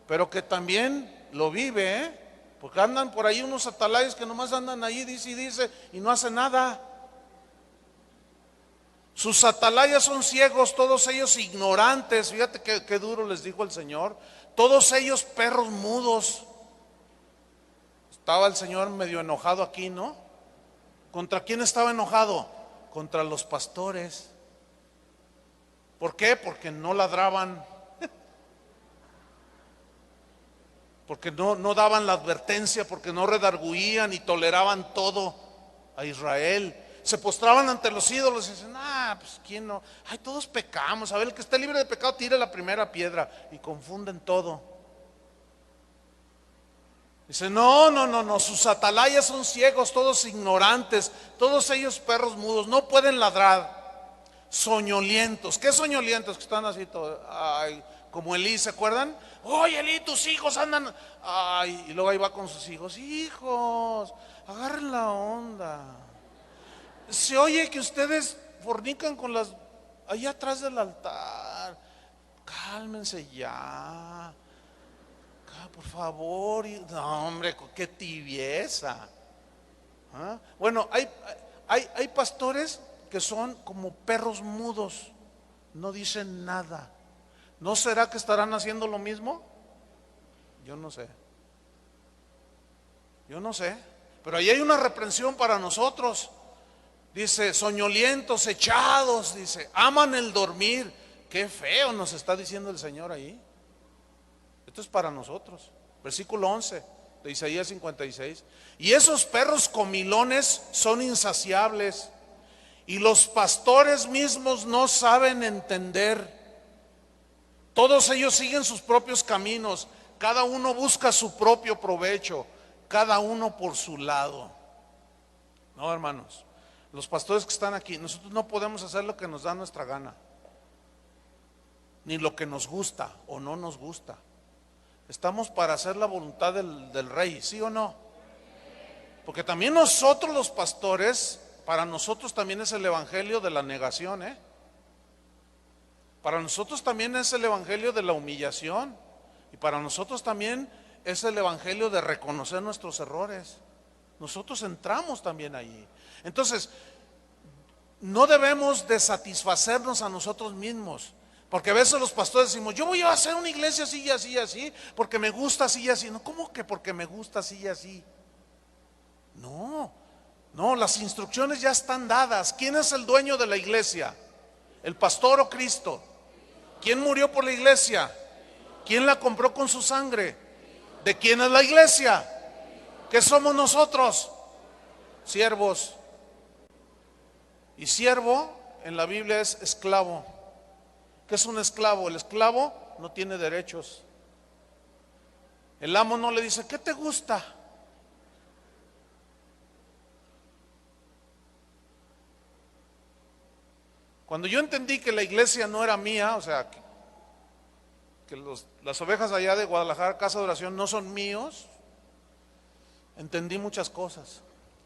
pero que también lo vive, porque andan por ahí unos atalayas que nomás andan ahí, dice y dice, y no hacen nada. Sus atalayas son ciegos, todos ellos ignorantes. Fíjate qué duro les dijo el Señor. Todos ellos perros mudos. Estaba el Señor medio enojado aquí, ¿no? ¿Contra quién estaba enojado? Contra los pastores. ¿Por qué? Porque no ladraban, porque no daban la advertencia, porque no redarguían y toleraban todo a Israel. Se postraban ante los ídolos y dicen, pues quién no, ay, todos pecamos, a ver, el que esté libre de pecado tire la primera piedra, y confunden todo. Dice, no, sus atalayas son ciegos, todos ignorantes, todos ellos perros mudos, no pueden ladrar. Soñolientos. ¿Qué soñolientos? Que están así todos, ay, como Elí, ¿se acuerdan? Oye, Elí, tus hijos andan, ay, y luego ahí va con sus hijos, hijos, agarren la onda. Se oye que ustedes fornican con las, allá atrás del altar. Cálmense ya, por favor. No, hombre, qué tibieza. ¿Ah? Bueno, hay pastores que son como perros mudos, no dicen nada. ¿No será que estarán haciendo lo mismo? Yo no sé, pero ahí hay una reprensión para nosotros. Dice, soñolientos, echados, dice, aman el dormir. Qué feo nos está diciendo el Señor ahí. Esto es para nosotros. Versículo 11 de Isaías 56. Y esos perros comilones son insaciables, y los pastores mismos no saben entender. Todos ellos siguen sus propios caminos, cada uno busca su propio provecho, cada uno por su lado. No, hermanos, los pastores que están aquí, nosotros no podemos hacer lo que nos da nuestra gana, ni lo que nos gusta o no nos gusta. Estamos para hacer la voluntad del Rey, ¿sí o no? Porque también nosotros los pastores, para nosotros también es el evangelio de la negación, Para nosotros también es el evangelio de la humillación, y para nosotros también es el evangelio de reconocer nuestros errores. Nosotros entramos también ahí. Entonces, no debemos de satisfacernos a nosotros mismos, porque a veces los pastores decimos, yo voy a hacer una iglesia así y así y así, porque me gusta así y así. No, ¿cómo que porque me gusta así y así? No, No, las instrucciones ya están dadas. ¿Quién es el dueño de la iglesia? ¿El pastor o Cristo? ¿Quién murió por la iglesia? ¿Quién la compró con su sangre? ¿De quién es la iglesia? ¿Qué somos nosotros? Siervos. Y siervo en la Biblia es esclavo. ¿Qué es un esclavo? El esclavo no tiene derechos. El amo no le dice, ¿qué te gusta? Cuando yo entendí que la iglesia no era mía, o sea, que las ovejas allá de Guadalajara, Casa de Oración, no son míos, entendí muchas cosas.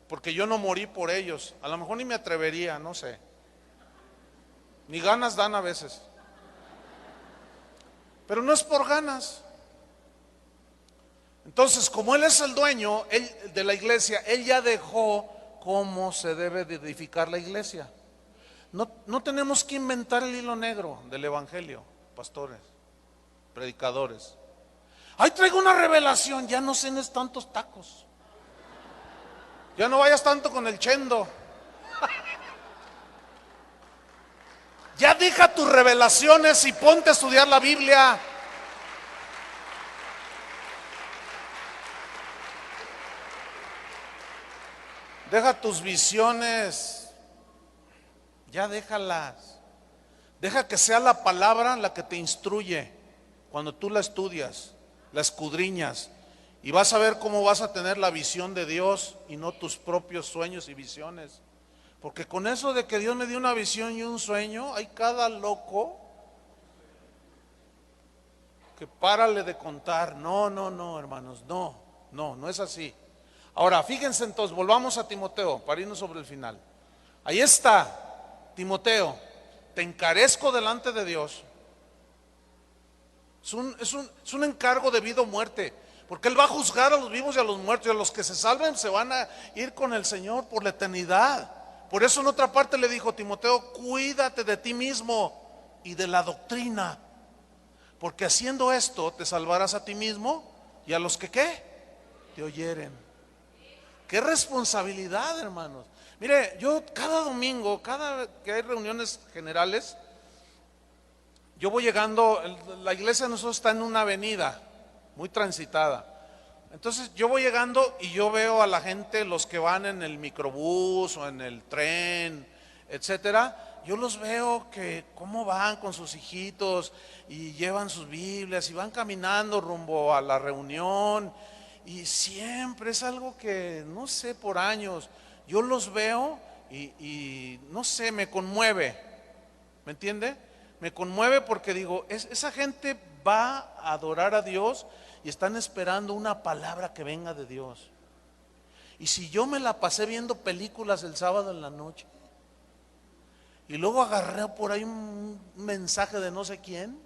Porque yo no morí por ellos. A lo mejor ni me atrevería, no sé. Ni ganas dan a veces. Pero no es por ganas. Entonces, como Él es el dueño de la iglesia, Él ya dejó cómo se debe de edificar la iglesia. No tenemos que inventar el hilo negro del evangelio, pastores, predicadores. Ay, traigo una revelación, ya no cenes tantos tacos. Ya no vayas tanto con el chendo. Ya deja tus revelaciones y ponte a estudiar la Biblia. Deja tus visiones. Ya déjalas. Deja que sea la palabra la que te instruye. Cuando tú la estudias, la escudriñas, y vas a ver cómo vas a tener la visión de Dios y no tus propios sueños y visiones. Porque con eso de que Dios me dio una visión y un sueño, hay cada loco que párale de contar. No, hermanos, no es así. Ahora, fíjense entonces, volvamos a Timoteo para irnos sobre el final. Ahí está, Timoteo, te encarezco delante de Dios. Es un encargo de vida o muerte, porque Él va a juzgar a los vivos y a los muertos, y a los que se salven se van a ir con el Señor por la eternidad. Por eso en otra parte le dijo, Timoteo, cuídate de ti mismo y de la doctrina, porque haciendo esto te salvarás a ti mismo y a los que ¿qué? Te oyeren. Qué responsabilidad, hermanos. Mire, yo cada domingo, cada que hay reuniones generales, yo voy llegando, la iglesia de nosotros está en una avenida muy transitada. Entonces yo voy llegando y yo veo a la gente, los que van en el microbús o en el tren, etcétera. Yo los veo que cómo van con sus hijitos y llevan sus Biblias y van caminando rumbo a la reunión. Y siempre es algo que, no sé, por años, yo los veo y no sé, me conmueve. ¿Me entiende? Me conmueve porque digo, esa gente va a adorar a Dios y están esperando una palabra que venga de Dios. Y si yo me la pasé viendo películas el sábado en la noche y luego agarré por ahí un mensaje de no sé quién,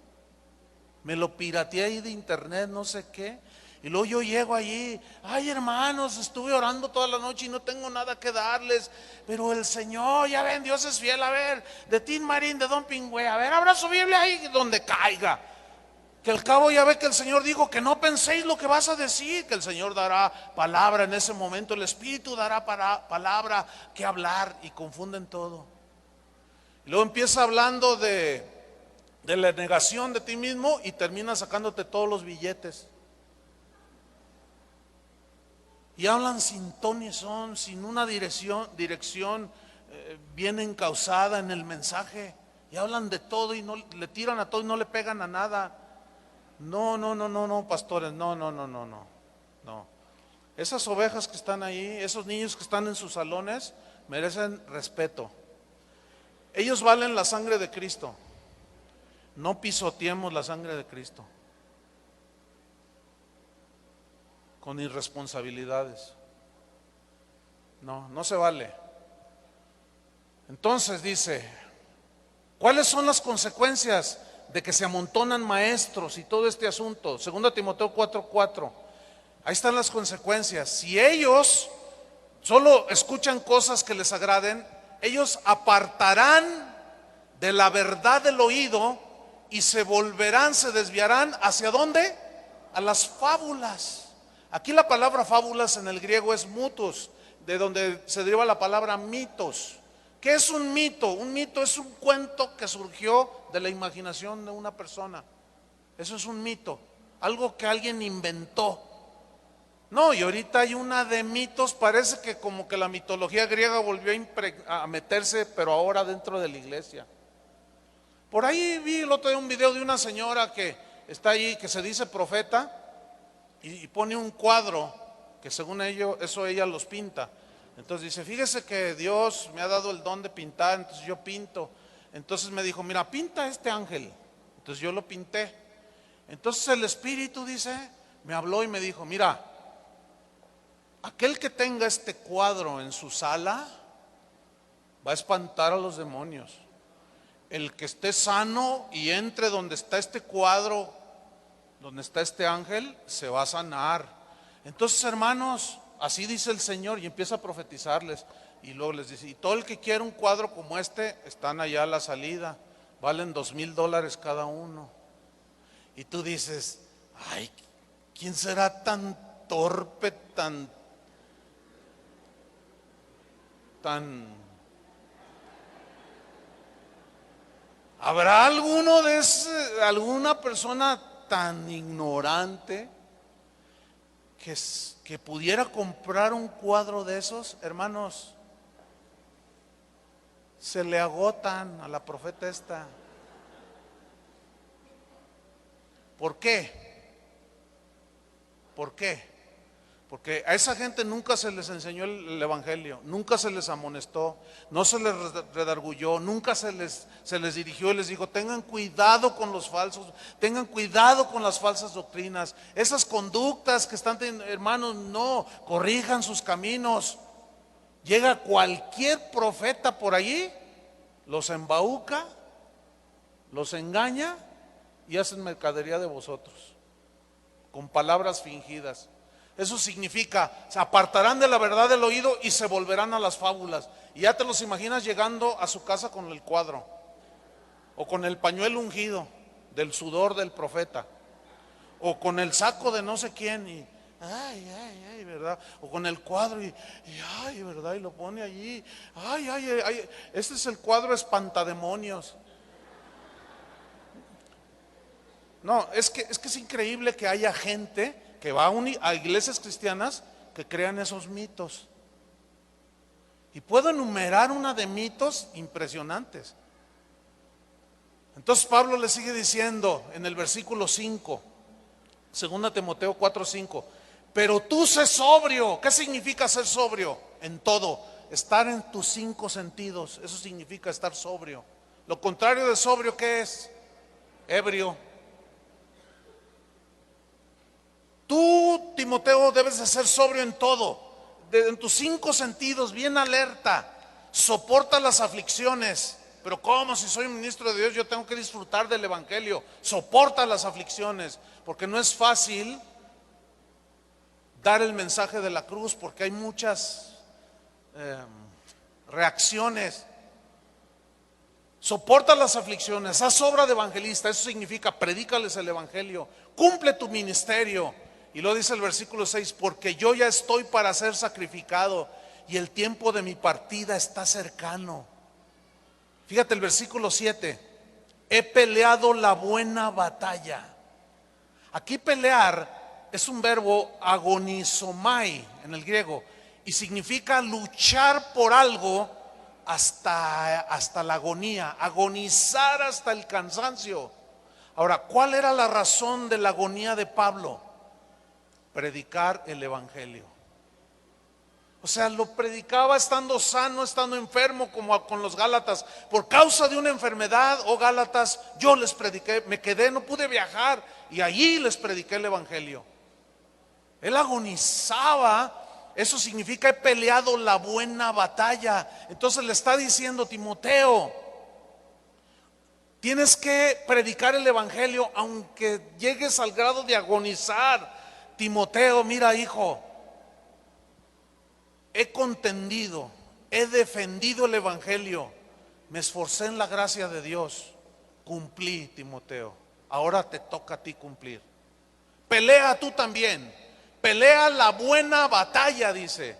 me lo pirateé ahí de internet, no sé qué, y luego yo llego allí, ay hermanos, estuve orando toda la noche y no tengo nada que darles, pero el Señor, ya ven, Dios es fiel. A ver, de Tin Marín, de Don Pingüe, a ver, abra su Biblia ahí donde caiga, que al cabo ya ve que el Señor dijo que no penséis lo que vas a decir, que el Señor dará palabra en ese momento, el Espíritu dará palabra que hablar, y confunden todo. Y luego empieza hablando de la negación de ti mismo y termina sacándote todos los billetes. Y hablan sin ton ni son, sin una dirección bien encauzada en el mensaje. Y hablan de todo y no le tiran a todo y no le pegan a nada. No, pastores, no. Esas ovejas que están ahí, esos niños que están en sus salones, merecen respeto. Ellos valen la sangre de Cristo. No pisoteemos la sangre de Cristo con irresponsabilidades. No se vale. Entonces dice, ¿cuáles son las consecuencias de que se amontonan maestros y todo este asunto? 2 Timoteo 4:4. Ahí están las consecuencias. Si ellos solo escuchan cosas que les agraden, ellos apartarán de la verdad del oído y se desviarán ¿hacia dónde? A las fábulas. Aquí la palabra fábulas en el griego es mutos. de donde se deriva la palabra mitos. ¿Qué es un mito? Un mito es un cuento que surgió de la imaginación de una persona. Eso es un mito, algo que alguien inventó. No, y ahorita hay una de mitos, parece que como que la mitología griega volvió a meterse, pero ahora dentro de la iglesia. Por ahí vi el otro día un video de una señora que está ahí, que se dice profeta, y pone un cuadro que según eso ella los pinta. Entonces dice, fíjese que Dios me ha dado el don de pintar, entonces yo pinto. Entonces me dijo, mira, pinta este ángel. Entonces yo lo pinté. Entonces el Espíritu, dice, me habló y me dijo, mira, aquel que tenga este cuadro en su sala va a espantar a los demonios. El que esté sano y entre donde está este cuadro, donde está este ángel, se va a sanar. Entonces, hermanos, así dice el Señor, y empieza a profetizarles. Y luego les dice, y todo el que quiera un cuadro como este, están allá a la salida, valen $2,000 cada uno. Y tú dices, ay, ¿quién será tan torpe, tan ¿habrá alguna persona tan ignorante que pudiera comprar un cuadro de esos? Hermanos, se le agotan a la profeta esta. ¿Por qué? ¿Por qué? Porque a esa gente nunca se les enseñó el evangelio, nunca se les amonestó, no se les redarguyó, nunca se les dirigió y les dijo, tengan cuidado con los falsos, tengan cuidado con las falsas doctrinas, esas conductas que están teniendo, hermanos, no, corrijan sus caminos. Llega cualquier profeta por allí, los embauca, los engaña y hacen mercadería de vosotros, con palabras fingidas. Eso significa, se apartarán de la verdad del oído y se volverán a las fábulas. Y ya te los imaginas llegando a su casa con el cuadro, o con el pañuelo ungido del sudor del profeta, o con el saco de no sé quién, y ay, ¿verdad? O con el cuadro y ay, ¿verdad? Y lo pone allí, ay, este es el cuadro espantademonios. No, es que es increíble que haya gente que va a iglesias cristianas que crean esos mitos. Y puedo enumerar una de mitos impresionantes. Entonces Pablo le sigue diciendo en el versículo 5, 2 Timoteo 4:5, pero tú sé sobrio. ¿Qué significa ser sobrio? En todo, estar en tus 5 sentidos, eso significa estar sobrio. Lo contrario de sobrio, ¿qué es? Ebrio. Tú, Timoteo, debes de ser sobrio en todo, en tus 5 sentidos, bien alerta. Soporta las aflicciones. Pero ¿cómo? Si soy un ministro de Dios, yo tengo que disfrutar del evangelio. Soporta las aflicciones, porque no es fácil dar el mensaje de la cruz, porque hay muchas reacciones. Soporta las aflicciones, haz obra de evangelista, eso significa predícales el evangelio, cumple tu ministerio. Y lo dice el versículo 6, porque yo ya estoy para ser sacrificado y el tiempo de mi partida está cercano. Fíjate el versículo 7, he peleado la buena batalla. Aquí pelear es un verbo agonizomai en el griego y significa luchar por algo hasta la agonía, agonizar hasta el cansancio. Ahora, ¿cuál era la razón de la agonía de Pablo? Predicar el evangelio. O sea, lo predicaba estando sano, estando enfermo, como con los Gálatas. Por causa de una enfermedad, oh Gálatas, yo les prediqué, me quedé, no pude viajar y allí les prediqué el evangelio. Él agonizaba. Eso significa he peleado la buena batalla. Entonces le está diciendo Timoteo, tienes que predicar el evangelio aunque llegues al grado de agonizar. Timoteo, mira hijo, he contendido, he defendido el evangelio, me esforcé en la gracia de Dios, cumplí, Timoteo, ahora te toca a ti cumplir. Pelea tú también. Pelea la buena batalla, dice.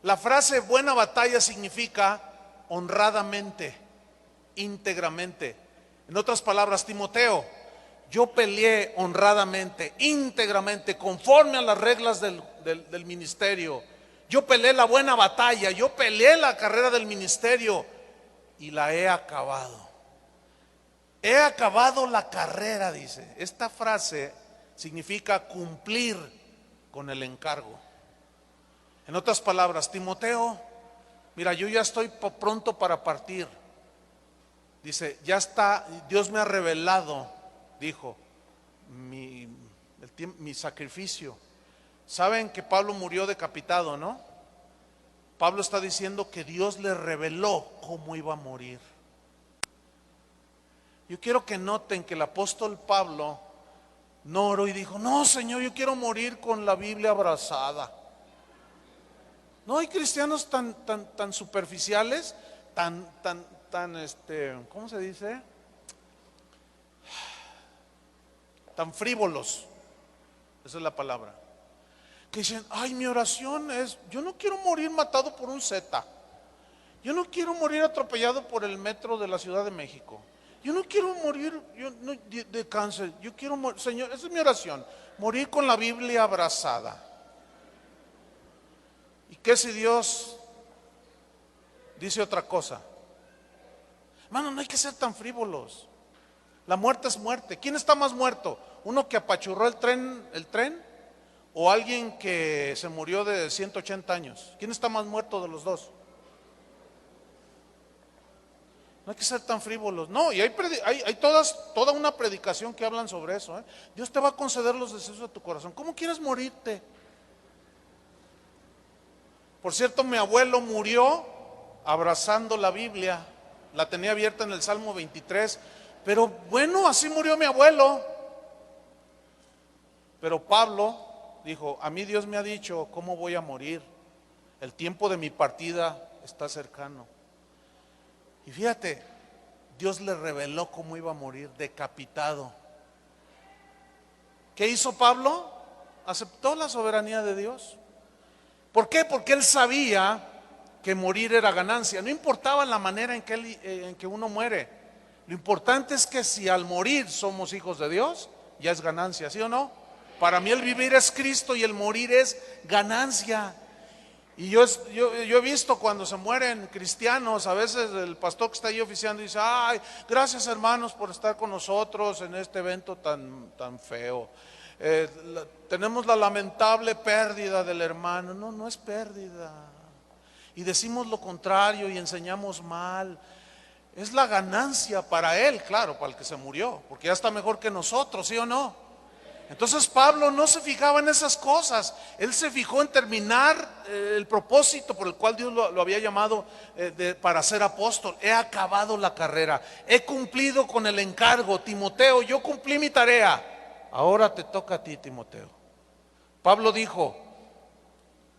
La frase buena batalla significa honradamente, íntegramente. En otras palabras, Timoteo, yo peleé honradamente, íntegramente, conforme a las reglas del ministerio. Yo peleé la buena batalla, yo peleé la carrera del ministerio y la he acabado. He acabado la carrera, dice. Esta frase significa cumplir con el encargo. En otras palabras, Timoteo, mira, yo ya estoy pronto para partir. Dice, ya está, Dios me ha revelado, dijo, mi sacrificio. Saben que Pablo murió decapitado, ¿no? Pablo está diciendo que Dios le reveló cómo iba a morir. Yo quiero que noten que el apóstol Pablo no oró y dijo, no, Señor, yo quiero morir con la Biblia abrazada. No hay cristianos tan superficiales, ¿cómo se dice? Tan frívolos. Esa es la palabra. Que dicen, ay, mi oración es, yo no quiero morir matado por un Z. Yo no quiero morir atropellado por el metro de la Ciudad de México. Yo no quiero morir de cáncer. Yo quiero morir, Señor, esa es mi oración, morir con la Biblia abrazada. ¿Y qué si Dios dice otra cosa? Hermano, no hay que ser tan frívolos. La muerte es muerte. ¿Quién está más muerto? ¿Uno que apachurró el tren? ¿O alguien que se murió de 180 años? ¿Quién está más muerto de los dos? No hay que ser tan frívolos. No, y hay toda una predicación que hablan sobre eso, ¿eh? Dios te va a conceder los deseos de tu corazón. ¿Cómo quieres morirte? Por cierto, mi abuelo murió abrazando la Biblia. La tenía abierta en el Salmo 23. Pero bueno, así murió mi abuelo. Pero Pablo dijo, a mí Dios me ha dicho cómo voy a morir. El tiempo de mi partida está cercano. Y fíjate, Dios le reveló cómo iba a morir, decapitado. ¿Qué hizo Pablo? Aceptó la soberanía de Dios. ¿Por qué? Porque él sabía que morir era ganancia. No importaba la manera en que uno muere. Lo importante es que si al morir somos hijos de Dios, ya es ganancia, ¿sí o no? Para mí el vivir es Cristo y el morir es ganancia. Y yo he visto cuando se mueren cristianos, a veces el pastor que está ahí oficiando dice, ay, gracias hermanos por estar con nosotros en este evento tan feo. Tenemos la lamentable pérdida del hermano. No, no es pérdida. Y decimos lo contrario y enseñamos mal. Es la ganancia para él, claro, para el que se murió, porque ya está mejor que nosotros, ¿sí o no? Entonces Pablo no se fijaba en esas cosas. Él se fijó en terminar el propósito por el cual Dios lo había llamado para ser apóstol. He acabado la carrera, he cumplido con el encargo. Timoteo, yo cumplí mi tarea, ahora te toca a ti, Timoteo. Pablo dijo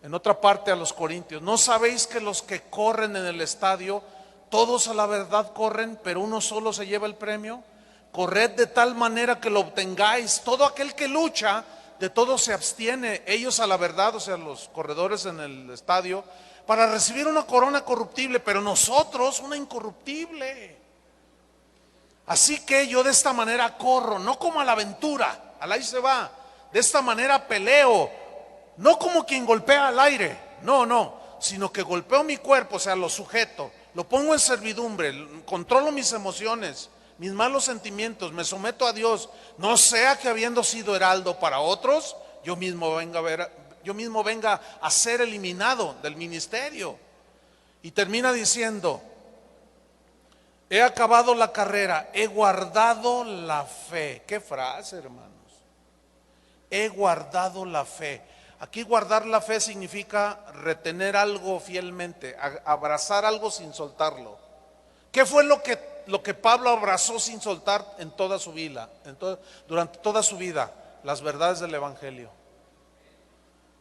en otra parte a los corintios, ¿no sabéis que los que corren en el estadio, todos a la verdad corren, pero uno solo se lleva el premio? Corred de tal manera que lo obtengáis. Todo aquel que lucha, de todo se abstiene. Ellos a la verdad, o sea, los corredores en el estadio, para recibir una corona corruptible, pero nosotros una incorruptible. Así que yo de esta manera corro, no como a la aventura, al ahí se va. De esta manera peleo, no como quien golpea al aire, no, sino que golpeo mi cuerpo, o sea, lo sujeto, lo pongo en servidumbre, controlo mis emociones, mis malos sentimientos, me someto a Dios, no sea que habiendo sido heraldo para otros, yo mismo venga a ser eliminado del ministerio. Y termina diciendo, he acabado la carrera, he guardado la fe. Qué frase, hermanos. He guardado la fe. Aquí guardar la fe significa retener algo fielmente, abrazar algo sin soltarlo. ¿Qué fue lo que Pablo abrazó sin soltar en toda su vida, durante toda su vida? Las verdades del Evangelio.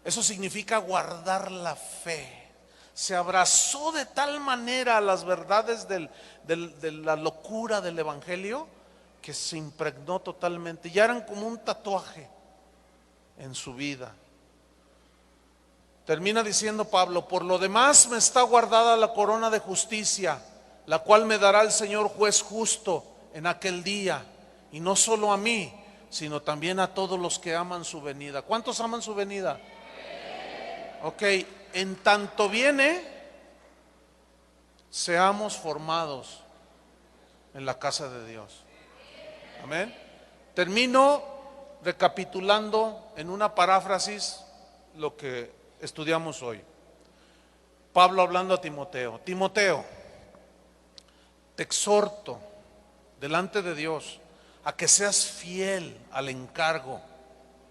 Eso significa guardar la fe. Se abrazó de tal manera a las verdades de la locura del Evangelio que se impregnó totalmente. Ya eran como un tatuaje en su vida. termina diciendo Pablo: por lo demás me está guardada la corona de justicia, la cual me dará el Señor juez justo en aquel día, y no solo a mí, sino también a todos los que aman su venida. ¿Cuántos aman su venida? Ok, en tanto viene, seamos formados en la casa de Dios. Amén. Termino recapitulando en una paráfrasis lo que estudiamos hoy. Pablo hablando a Timoteo: Timoteo, te exhorto delante de Dios a que seas fiel al encargo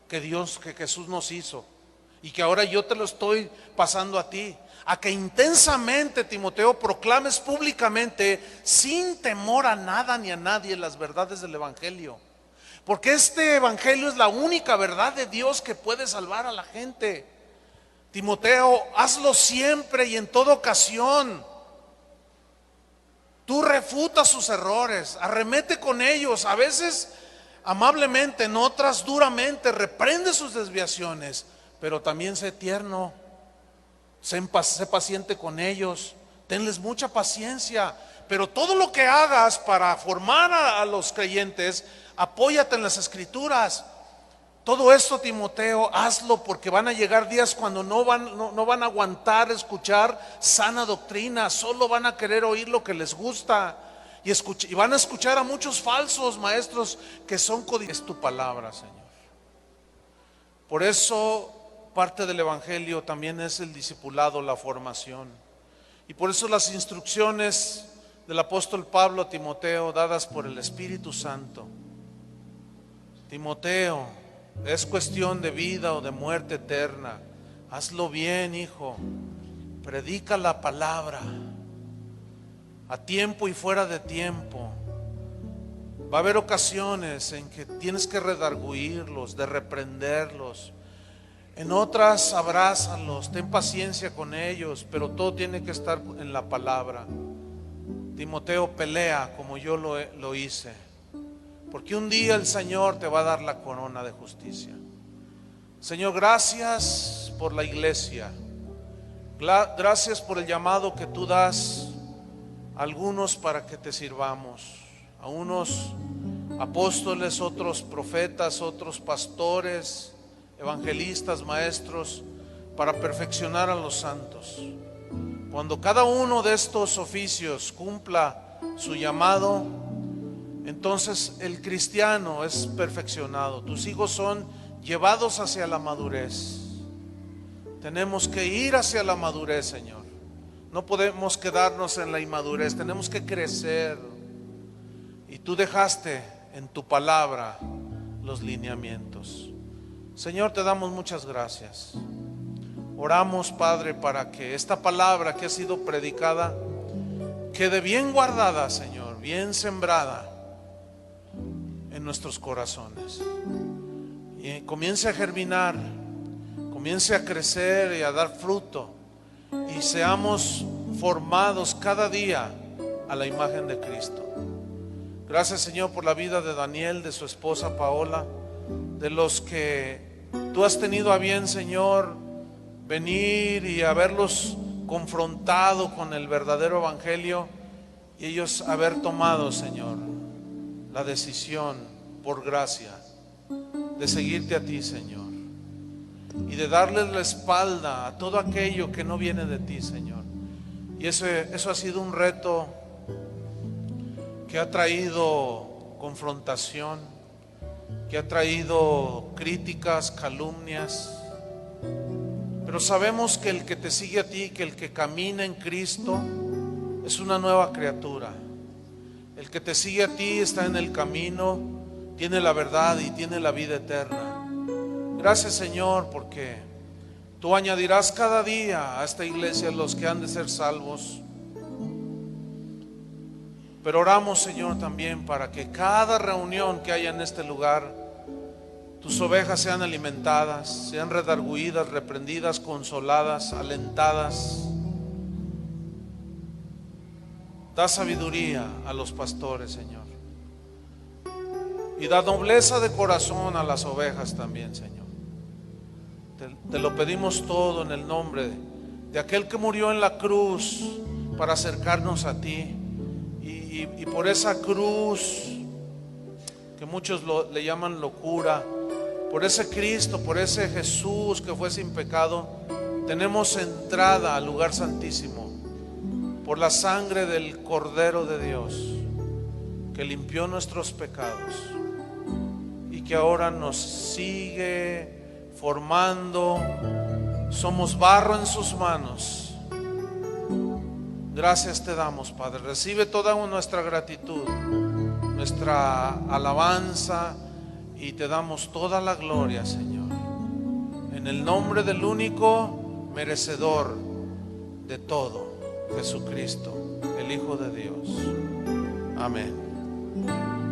que Jesús nos hizo y que ahora yo te lo estoy pasando a ti, a que intensamente, Timoteo, proclames públicamente, sin temor a nada ni a nadie, las verdades del Evangelio, porque este Evangelio es la única verdad de Dios que puede salvar a la gente. Timoteo, hazlo siempre y en toda ocasión. Tú refuta sus errores, arremete con ellos, a veces amablemente, en otras duramente, reprende sus desviaciones, pero también sé tierno, sé paciente con ellos, tenles mucha paciencia. Pero todo lo que hagas para formar a los creyentes, apóyate en las Escrituras. Todo esto, Timoteo, hazlo, porque van a llegar días cuando no van a aguantar escuchar sana doctrina, solo van a querer oír lo que les gusta, y van a escuchar a muchos falsos maestros que son codiciosos. Es tu palabra, Señor. Por eso parte del Evangelio también es el discipulado, la formación, y por eso las instrucciones del apóstol Pablo a Timoteo, dadas por el Espíritu Santo: Timoteo, es cuestión de vida o de muerte eterna, hazlo bien, hijo, predica la palabra a tiempo y fuera de tiempo. Va a haber ocasiones en que tienes que redarguirlos, de reprenderlos. En otras, abrázalos, ten paciencia con ellos, pero todo tiene que estar en la palabra. Timoteo, pelea como yo lo hice, porque un día el Señor te va a dar la corona de justicia. Señor, gracias por la iglesia. Gracias por el llamado que tú das a algunos para que te sirvamos. A unos apóstoles, otros profetas, otros pastores, evangelistas, maestros, para perfeccionar a los santos. Cuando cada uno de estos oficios cumpla su llamado, entonces el cristiano es perfeccionado. Tus hijos son llevados hacia la madurez. Tenemos que ir hacia la madurez, Señor. No podemos quedarnos en la inmadurez, tenemos que crecer. Y tú dejaste en tu palabra los lineamientos. Señor, te damos muchas gracias. Oramos, Padre, para que esta palabra que ha sido predicada quede bien guardada, Señor, bien sembrada en nuestros corazones, y comience a germinar, comience a crecer y a dar fruto, y seamos formados cada día a la imagen de Cristo. Gracias, Señor, por la vida de Daniel, de su esposa Paola, de los que tú has tenido a bien, Señor, venir y haberlos confrontado con el verdadero evangelio, y ellos haber tomado, Señor, la decisión por gracia de seguirte a ti, Señor, y de darles la espalda a todo aquello que no viene de ti, Señor. Y eso ha sido un reto que ha traído confrontación, que ha traído críticas, calumnias, pero sabemos que el que te sigue a ti, que el que camina en Cristo es una nueva criatura. El que te sigue a ti está en el camino, tiene la verdad y tiene la vida eterna. Gracias, Señor, porque tú añadirás cada día a esta iglesia los que han de ser salvos. Pero oramos, Señor, también para que cada reunión que haya en este lugar, tus ovejas sean alimentadas, sean redarguidas, reprendidas, consoladas, alentadas. Da sabiduría a los pastores, Señor, y da nobleza de corazón a las ovejas también, Señor. Te lo pedimos todo en el nombre de aquel que murió en la cruz para acercarnos a ti. Y por esa cruz, que muchos le llaman locura, por ese Cristo, por ese Jesús que fue sin pecado, tenemos entrada al lugar santísimo por la sangre del Cordero de Dios, que limpió nuestros pecados y que ahora nos sigue formando. Somos barro en sus manos. Gracias te damos, Padre. Recibe toda nuestra gratitud, nuestra alabanza, y te damos toda la gloria, Señor, en el nombre del único merecedor de todo, Jesucristo, el Hijo de Dios. Amén.